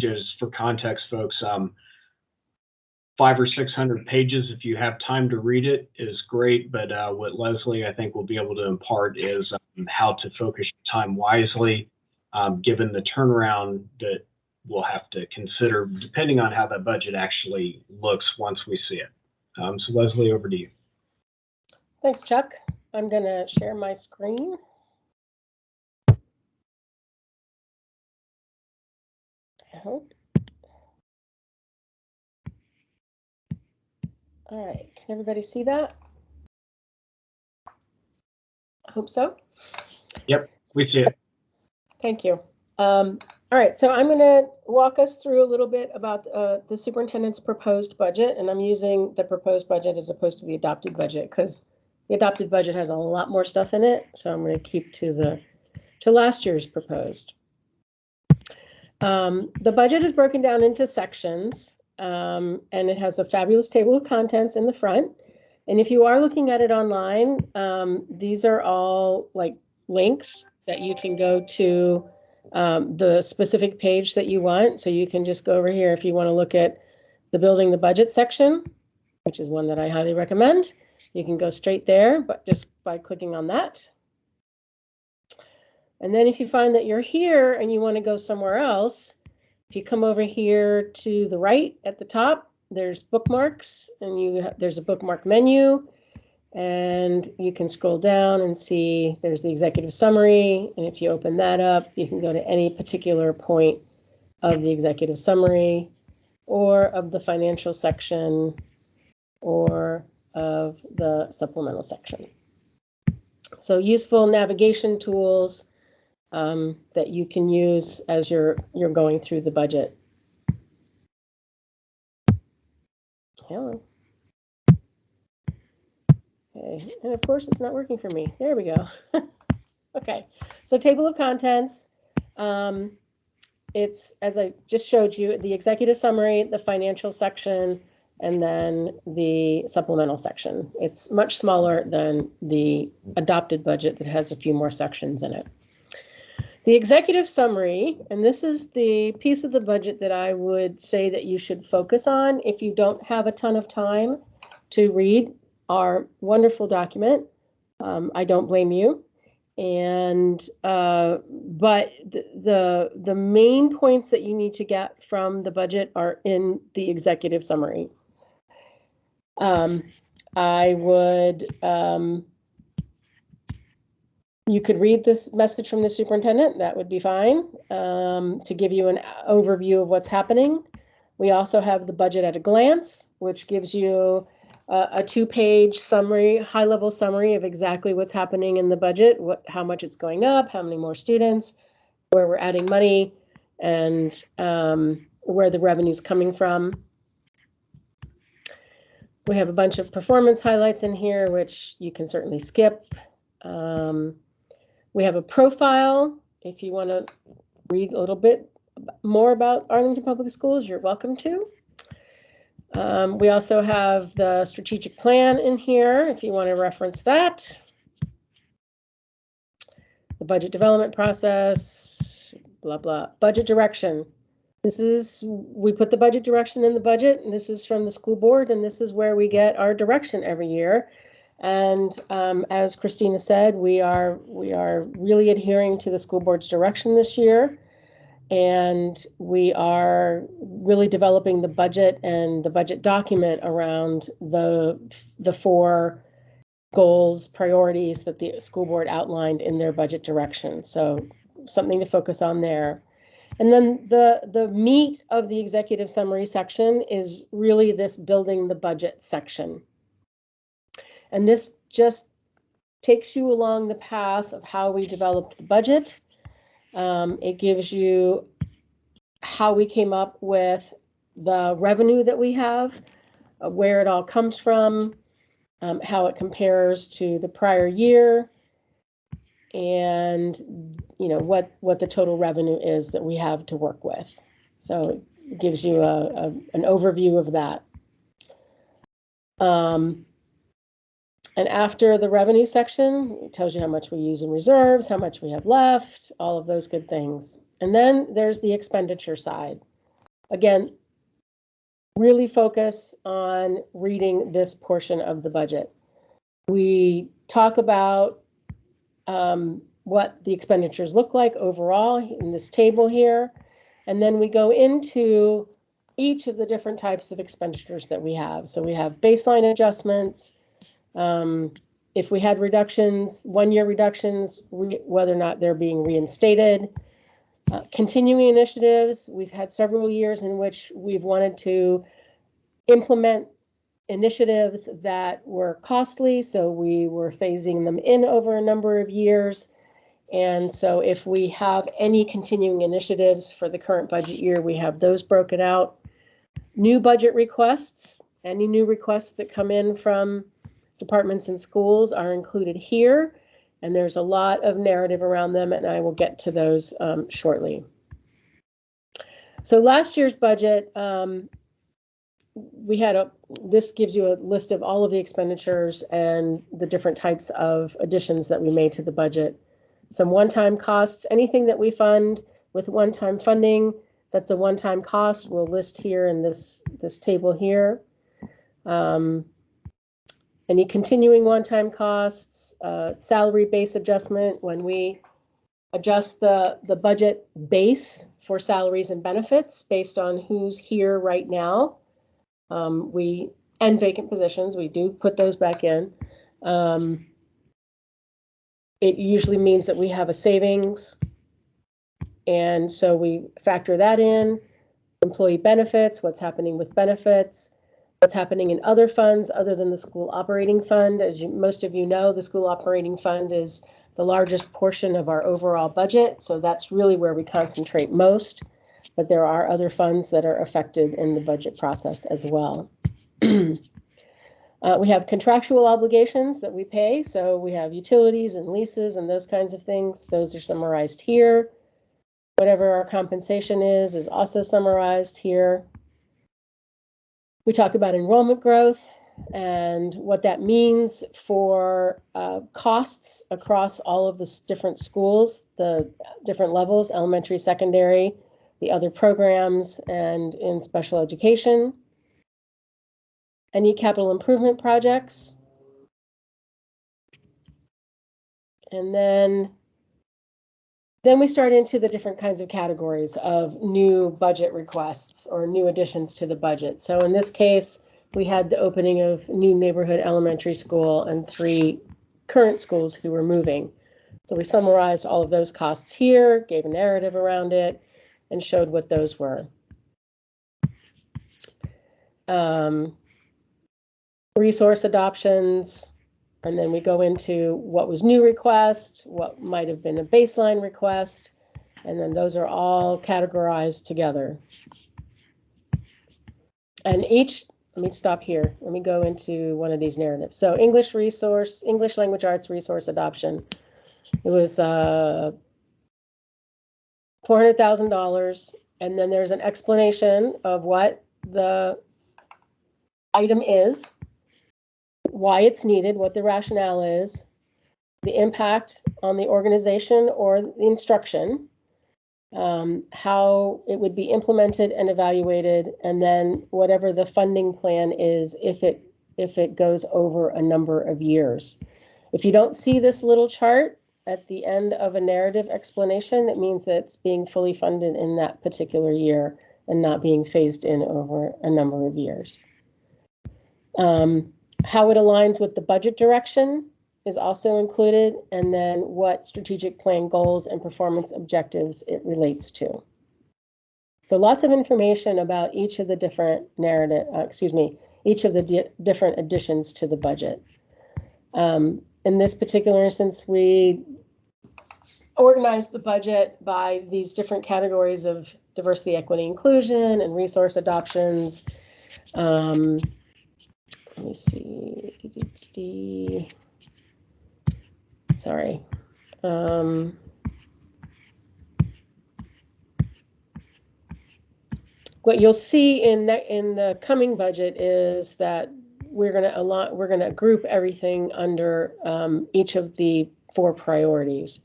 just for context, folks, 500 or 600 pages, if you have time to read it, is great. But what Leslie, I think, will be able to impart is how to focus your time wisely, given the turnaround that we'll have to consider, depending on how that budget actually looks once we see it. So Leslie, over to you. Thanks, Chuck. I'm going to share my screen. All right, can everybody see that? I hope so. Yep, we see it. Thank you. All right, so I'm going to walk us through a little bit about the superintendent's proposed budget, and I'm using the proposed budget as opposed to the adopted budget because the adopted budget has a lot more stuff in it. So I'm going to keep to last year's proposed. The budget is broken down into sections, and it has a fabulous table of contents in the front. And if you are looking at it online, these are all like links that you can go to the specific page that you want. So you can just go over here if you want to look at the building the budget section, which is one that I highly recommend. You can go straight there, but just by clicking on that. And then if you find that you're here and you want to go somewhere else, if you come over here to the right at the top, there's bookmarks, and there's a bookmark menu, and you can scroll down and see there's the executive summary. And if you open that up, you can go to any particular point of the executive summary or of the financial section or of the supplemental section. So useful navigation tools that you can use as you're going through the budget. Hello. Okay, and of course it's not working for me. There we go. Okay, so table of contents. It's, as I just showed you, the executive summary, the financial section, and then the supplemental section. It's much smaller than the adopted budget that has a few more sections in it. The executive summary, and this is the piece of the budget that I would say that you should focus on if you don't have a ton of time to read our wonderful document. I don't blame you. And but the main points that you need to get from the budget are in the executive summary. I would you could read this message from the superintendent, that would be fine, to give you an overview of what's happening. We also have the budget at a glance, which gives you a 2-page summary, high-level summary of exactly what's happening in the budget, how much it's going up, how many more students, where we're adding money, and where the revenue's coming from. We have a bunch of performance highlights in here, which you can certainly skip. We have a profile. If you want to read a little bit more about Arlington Public Schools, you're welcome to. We also have the strategic plan in here, if you want to reference that. The budget development process, blah, blah. Budget direction. We put the budget direction in the budget, and this is from the school board, and this is where we get our direction every year. And as Christina said, we are really adhering to the school board's direction this year. And we are really developing the budget and the budget document around the 4 goals, priorities that the school board outlined in their budget direction. So something to focus on there. And then the meat of the executive summary section is really this building the budget section. And this just takes you along the path of how we developed the budget. It gives you how we came up with the revenue that we have, where it all comes from, how it compares to the prior year. and what the total revenue is that we have to work with. So it gives you an overview of that. And after the revenue section, it tells you how much we use in reserves, how much we have left, all of those good things. And then there's the expenditure side. Again, really focus on reading this portion of the budget. We talk about what the expenditures look like overall in this table here. And then we go into each of the different types of expenditures that we have. So we have baseline adjustments. If we had reductions, 1-year reductions, whether or not they're being reinstated. Continuing initiatives, we've had several years in which we've wanted to implement initiatives that were costly, so we were phasing them in over a number of years. And so if we have any continuing initiatives for the current budget year, we have those broken out. New budget requests, any new requests that come in from departments and schools are included here. And there's a lot of narrative around them, and I will get to those shortly. So last year's budget, this gives you a list of all of the expenditures and the different types of additions that we made to the budget. Some one-time costs, anything that we fund with one-time funding, that's a one-time cost. We'll list here in this table here. Any continuing one-time costs, salary base adjustment, when we adjust the budget base for salaries and benefits based on who's here right now. And vacant positions, we do put those back in. It usually means that we have a savings, and so we factor that in. Employee benefits, what's happening with benefits, what's happening in other funds other than the school operating fund. As most of you know, the school operating fund is the largest portion of our overall budget, so that's really where we concentrate most. But there are other funds that are affected in the budget process as well. We have contractual obligations that we pay. So we have utilities and leases and those kinds of things. Those are summarized here. Whatever our compensation is also summarized here. We talk about enrollment growth and what that means for costs across all of the different schools, the different levels, elementary, secondary, the other programs, and in special education. Any capital improvement projects. And then we start into the different kinds of categories of new budget requests or new additions to the budget. So in this case, we had the opening of new neighborhood elementary school and 3 current schools who were moving. So we summarized all of those costs here, gave a narrative around it, and showed what those were. Resource adoptions, and then we go into what was new request, what might have been a baseline request, and then those are all categorized together. And let me stop here. Let me go into one of these narratives. So English language arts resource adoption. It was $400,000, and then there's an explanation of what the item is, why it's needed, what the rationale is, the impact on the organization or the instruction, how it would be implemented and evaluated, and then whatever the funding plan is if it goes over a number of years. If you don't see this little chart at the end of a narrative explanation, it means that it's being fully funded in that particular year and not being phased in over a number of years. How it aligns with the budget direction is also included, and then what strategic plan goals and performance objectives it relates to. So lots of information about each of the different each of the different additions to the budget. In this particular instance, we organized the budget by these different categories of diversity, equity, inclusion, and resource adoptions. Let me see. Sorry. What you'll see in the coming budget is that we're going to group everything under each of the 4 priorities.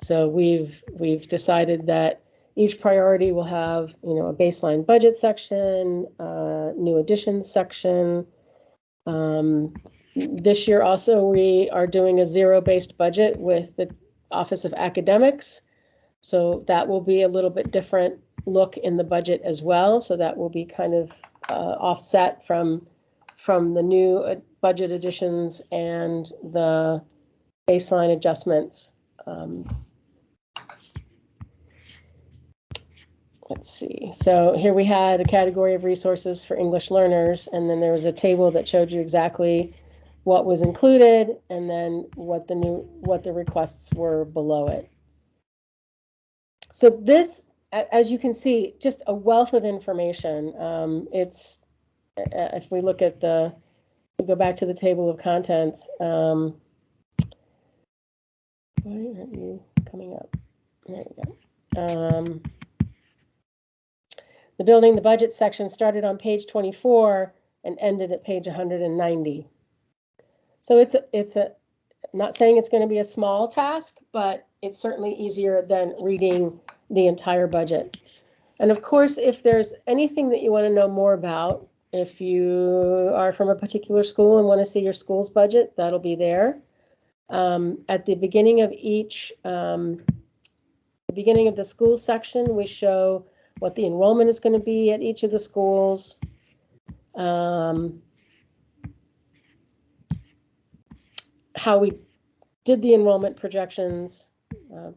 So we've decided that each priority will have, a baseline budget section, new additions section. This year also we are doing a zero-based budget with the Office of Academics. So that will be a little bit different look in the budget as well. So that will be kind of offset from the new budget additions and the baseline adjustments. Let's see. So here we had a category of resources for English learners, and then there was a table that showed you exactly what was included and then what the requests were below it. So this, as you can see, just a wealth of information. It's, if we look at we go back to the table of contents. Why aren't you coming up? There we go. The building the budget section started on page 24 and ended at page 190. So it's not saying it's going to be a small task, but it's certainly easier than reading the entire budget. And of course, if there's anything that you want to know more about, if you are from a particular school and want to see your school's budget, that'll be there. At the beginning of the school section, we show what the enrollment is going to be at each of the schools. How we did the enrollment projections,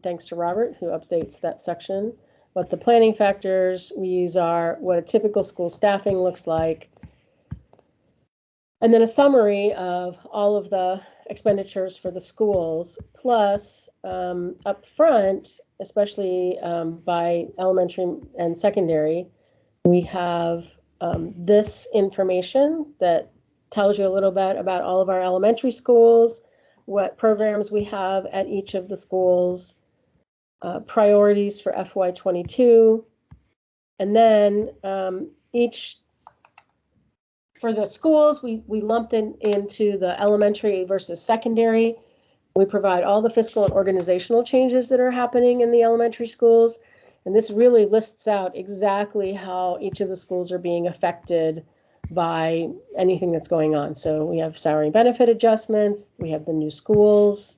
thanks to Robert, who updates that section. What the planning factors we use are, what a typical school staffing looks like, and then a summary of all of the expenditures for the schools, plus up front, especially by elementary and secondary, we have this information that tells you a little bit about all of our elementary schools, what programs we have at each of the schools, priorities for FY22, and then for the schools, we lumped into the elementary versus secondary. We provide all the fiscal and organizational changes that are happening in the elementary schools. And this really lists out exactly how each of the schools are being affected by anything that's going on. So we have salary and benefit adjustments, we have the new schools,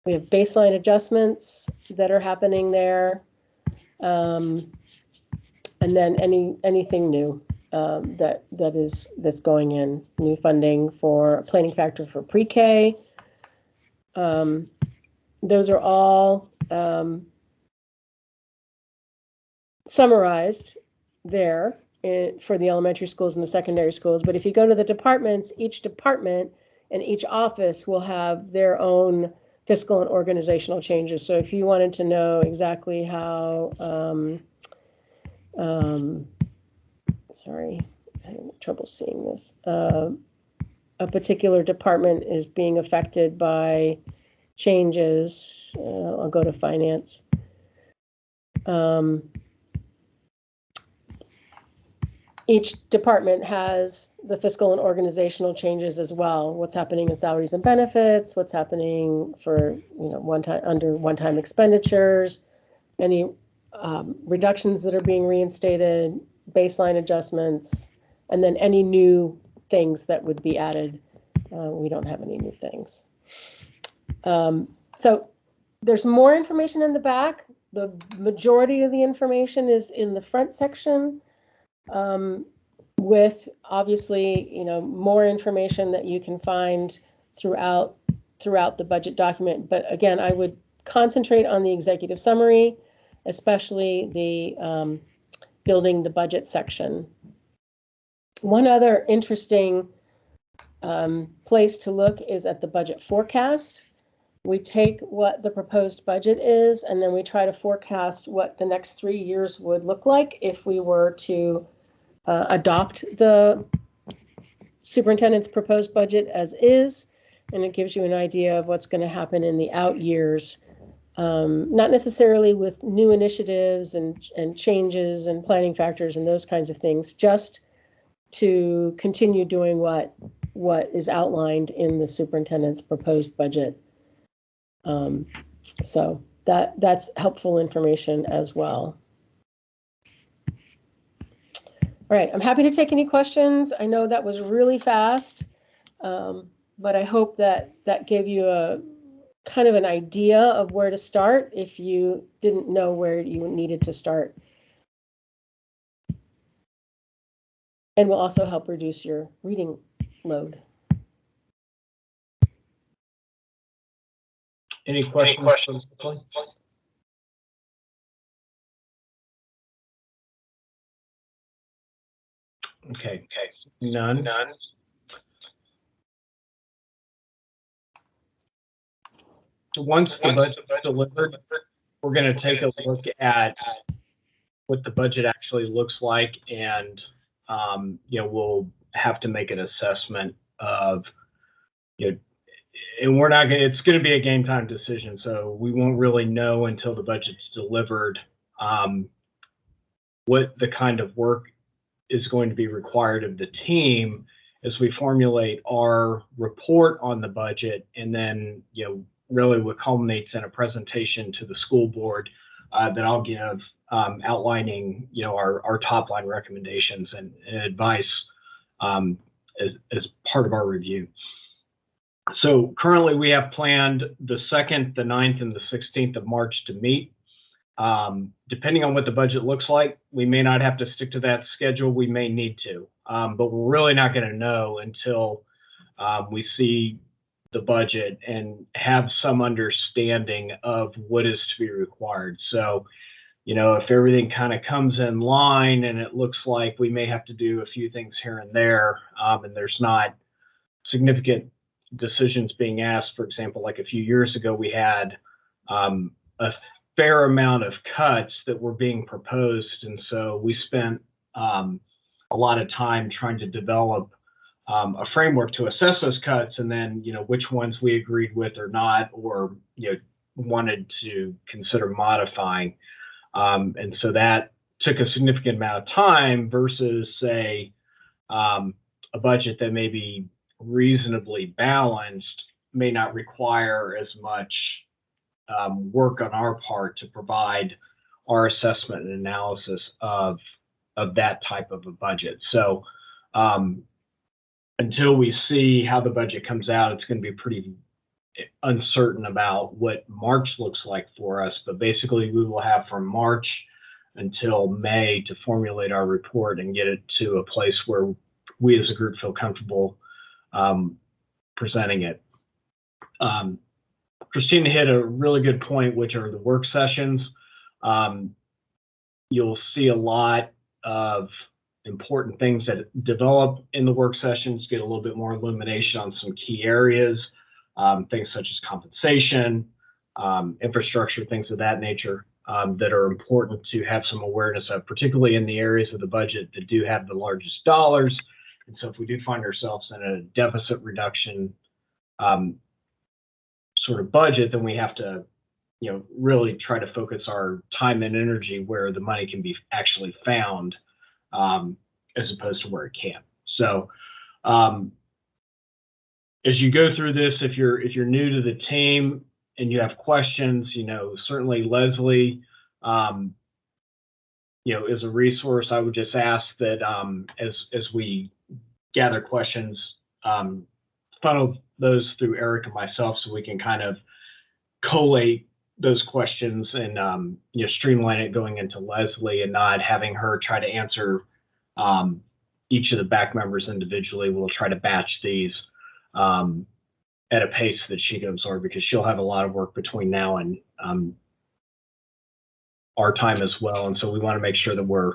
we have baseline adjustments that are happening there, and then anything new that's going in, new funding for planning factor for pre-K. Those are all summarized there for the elementary schools and the secondary schools. But if you go to the departments, each department and each office will have their own fiscal and organizational changes. So if you wanted to know exactly how, sorry, I have trouble seeing this. A particular department is being affected by changes. I'll go to finance. Each department has the fiscal and organizational changes as well. What's happening in salaries and benefits, what's happening for one-time expenditures, any reductions that are being reinstated, baseline adjustments, and then any new things that would be added. We don't have any new things. So there's more information in the back. The majority of the information is in the front section, with obviously, more information that you can find throughout the budget document. But again, I would concentrate on the executive summary, especially the building the budget section. One other interesting place to look is at the budget forecast. We take what the proposed budget is, and then we try to forecast what the next 3 years would look like if we were to adopt the superintendent's proposed budget as is, and it gives you an idea of what's going to happen in the out years not necessarily with new initiatives and changes and planning factors and those kinds of things, just to continue doing what is outlined in the superintendent's proposed budget. So that's helpful information as well. All right, I'm happy to take any questions. I know that was really fast, but I hope that gave you a kind of an idea of where to start if you didn't know where you needed to start. And will also help reduce your reading load. Any questions? Okay. None. So once the budget's delivered, we're going to take a look at what the budget actually looks like, and we'll have to make an assessment of, and we're not going. It's going to be a game time decision, so we won't really know until the budget's delivered what the kind of work is going to be required of the team as we formulate our report on the budget, and then really what culminates in a presentation to the school board that I'll give, outlining our top line recommendations and advice as part of our review. So currently we have planned the 2nd, the 9th, and the 16th of March to meet. Depending on what the budget looks like, we may not have to stick to that schedule. We may need to, but we're really not going to know until we see the budget and have some understanding of what is to be required. So, if everything kind of comes in line and it looks like we may have to do a few things here and there, and there's not significant decisions being asked, for example, like a few years ago, we had a fair amount of cuts that were being proposed. And so we spent a lot of time trying to develop a framework to assess those cuts, and then, which ones we agreed with or not, or, wanted to consider modifying. And so that took a significant amount of time versus, say, a budget that may be reasonably balanced may not require as much work on our part to provide our assessment and analysis of that type of a budget. So until we see how the budget comes out, it's going to be pretty uncertain about what March looks like for us. But basically, we will have from March until May to formulate our report and get it to a place where we as a group feel comfortable presenting it. Christina hit a really good point, which are the work sessions. You'll see a lot of important things that develop in the work sessions, get a little bit more illumination on some key areas, things such as compensation, infrastructure, things of that nature, that are important to have some awareness of, particularly in the areas of the budget that do have the largest dollars. And so if we do find ourselves in a deficit reduction sort of budget, then we have to, really try to focus our time and energy where the money can be actually found, as opposed to where it can't. So as you go through this, if you're new to the team and you have questions, certainly Leslie, is a resource. I would just ask that as we gather questions, funnel those through Eric and myself so we can kind of collate those questions and streamline it going into Leslie, and not having her try to answer each of the BAC members individually. We'll try to batch these at a pace that she can absorb, because she'll have a lot of work between now and our time as well. And so we want to make sure that we're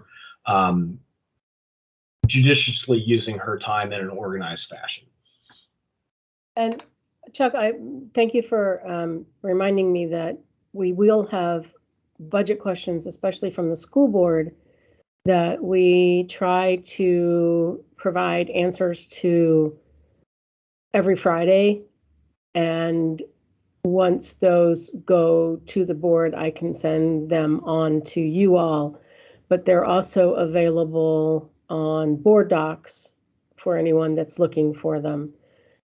judiciously using her time in an organized fashion. And Chuck, I thank you for reminding me that we will have budget questions, especially from the school board, that we try to provide answers to every Friday. And once those go to the board, I can send them on to you all, but they're also available on board docs for anyone that's looking for them.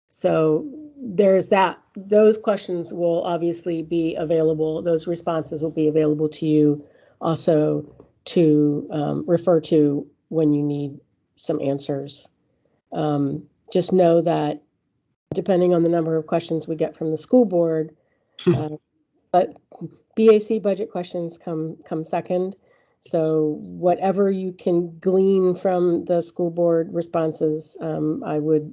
So there's that. Those questions will obviously be available. Those responses will be available to you also to refer to when you need some answers. Just know that depending on the number of questions we get from the school board, but BAC budget questions come second. So whatever you can glean from the school board responses, I would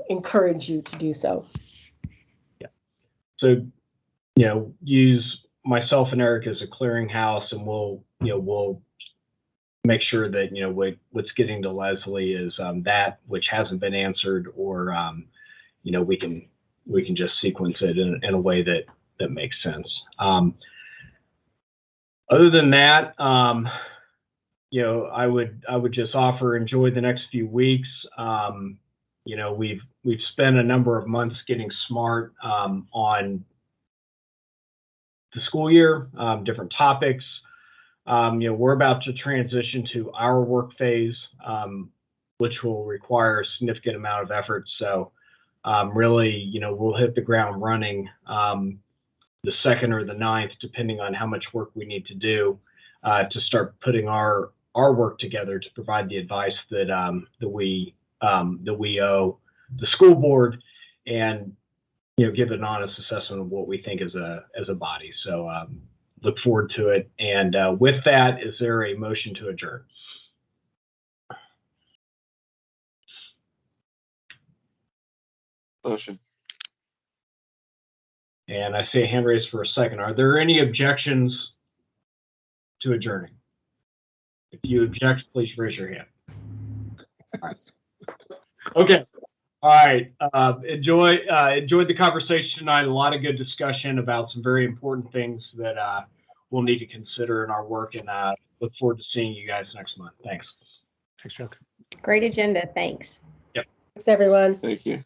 encourage you to do so. Yeah. So, use myself and Eric as a clearinghouse, and we'll make sure that what's getting to Leslie is that which hasn't been answered, or we can just sequence it in a way that makes sense. Other than that, I would just offer, enjoy the next few weeks. We've spent a number of months getting smart on the school year, different topics. We're about to transition to our work phase, which will require a significant amount of effort. So really, we'll hit the ground running the 2nd or the 9th, depending on how much work we need to do to start putting our work together to provide the advice that we owe the school board, and give an honest assessment of what we think as a body. So look forward to it. And with that, is there a motion to adjourn? Motion. And I see a hand raised for a second. Are there any objections to adjourning? If you object, please raise your hand. All right. Okay. All right. Enjoyed the conversation tonight. A lot of good discussion about some very important things that we'll need to consider in our work, and look forward to seeing you guys next month. Thanks. Thanks, Chuck. Great agenda. Thanks. Yep. Thanks, everyone. Thank you.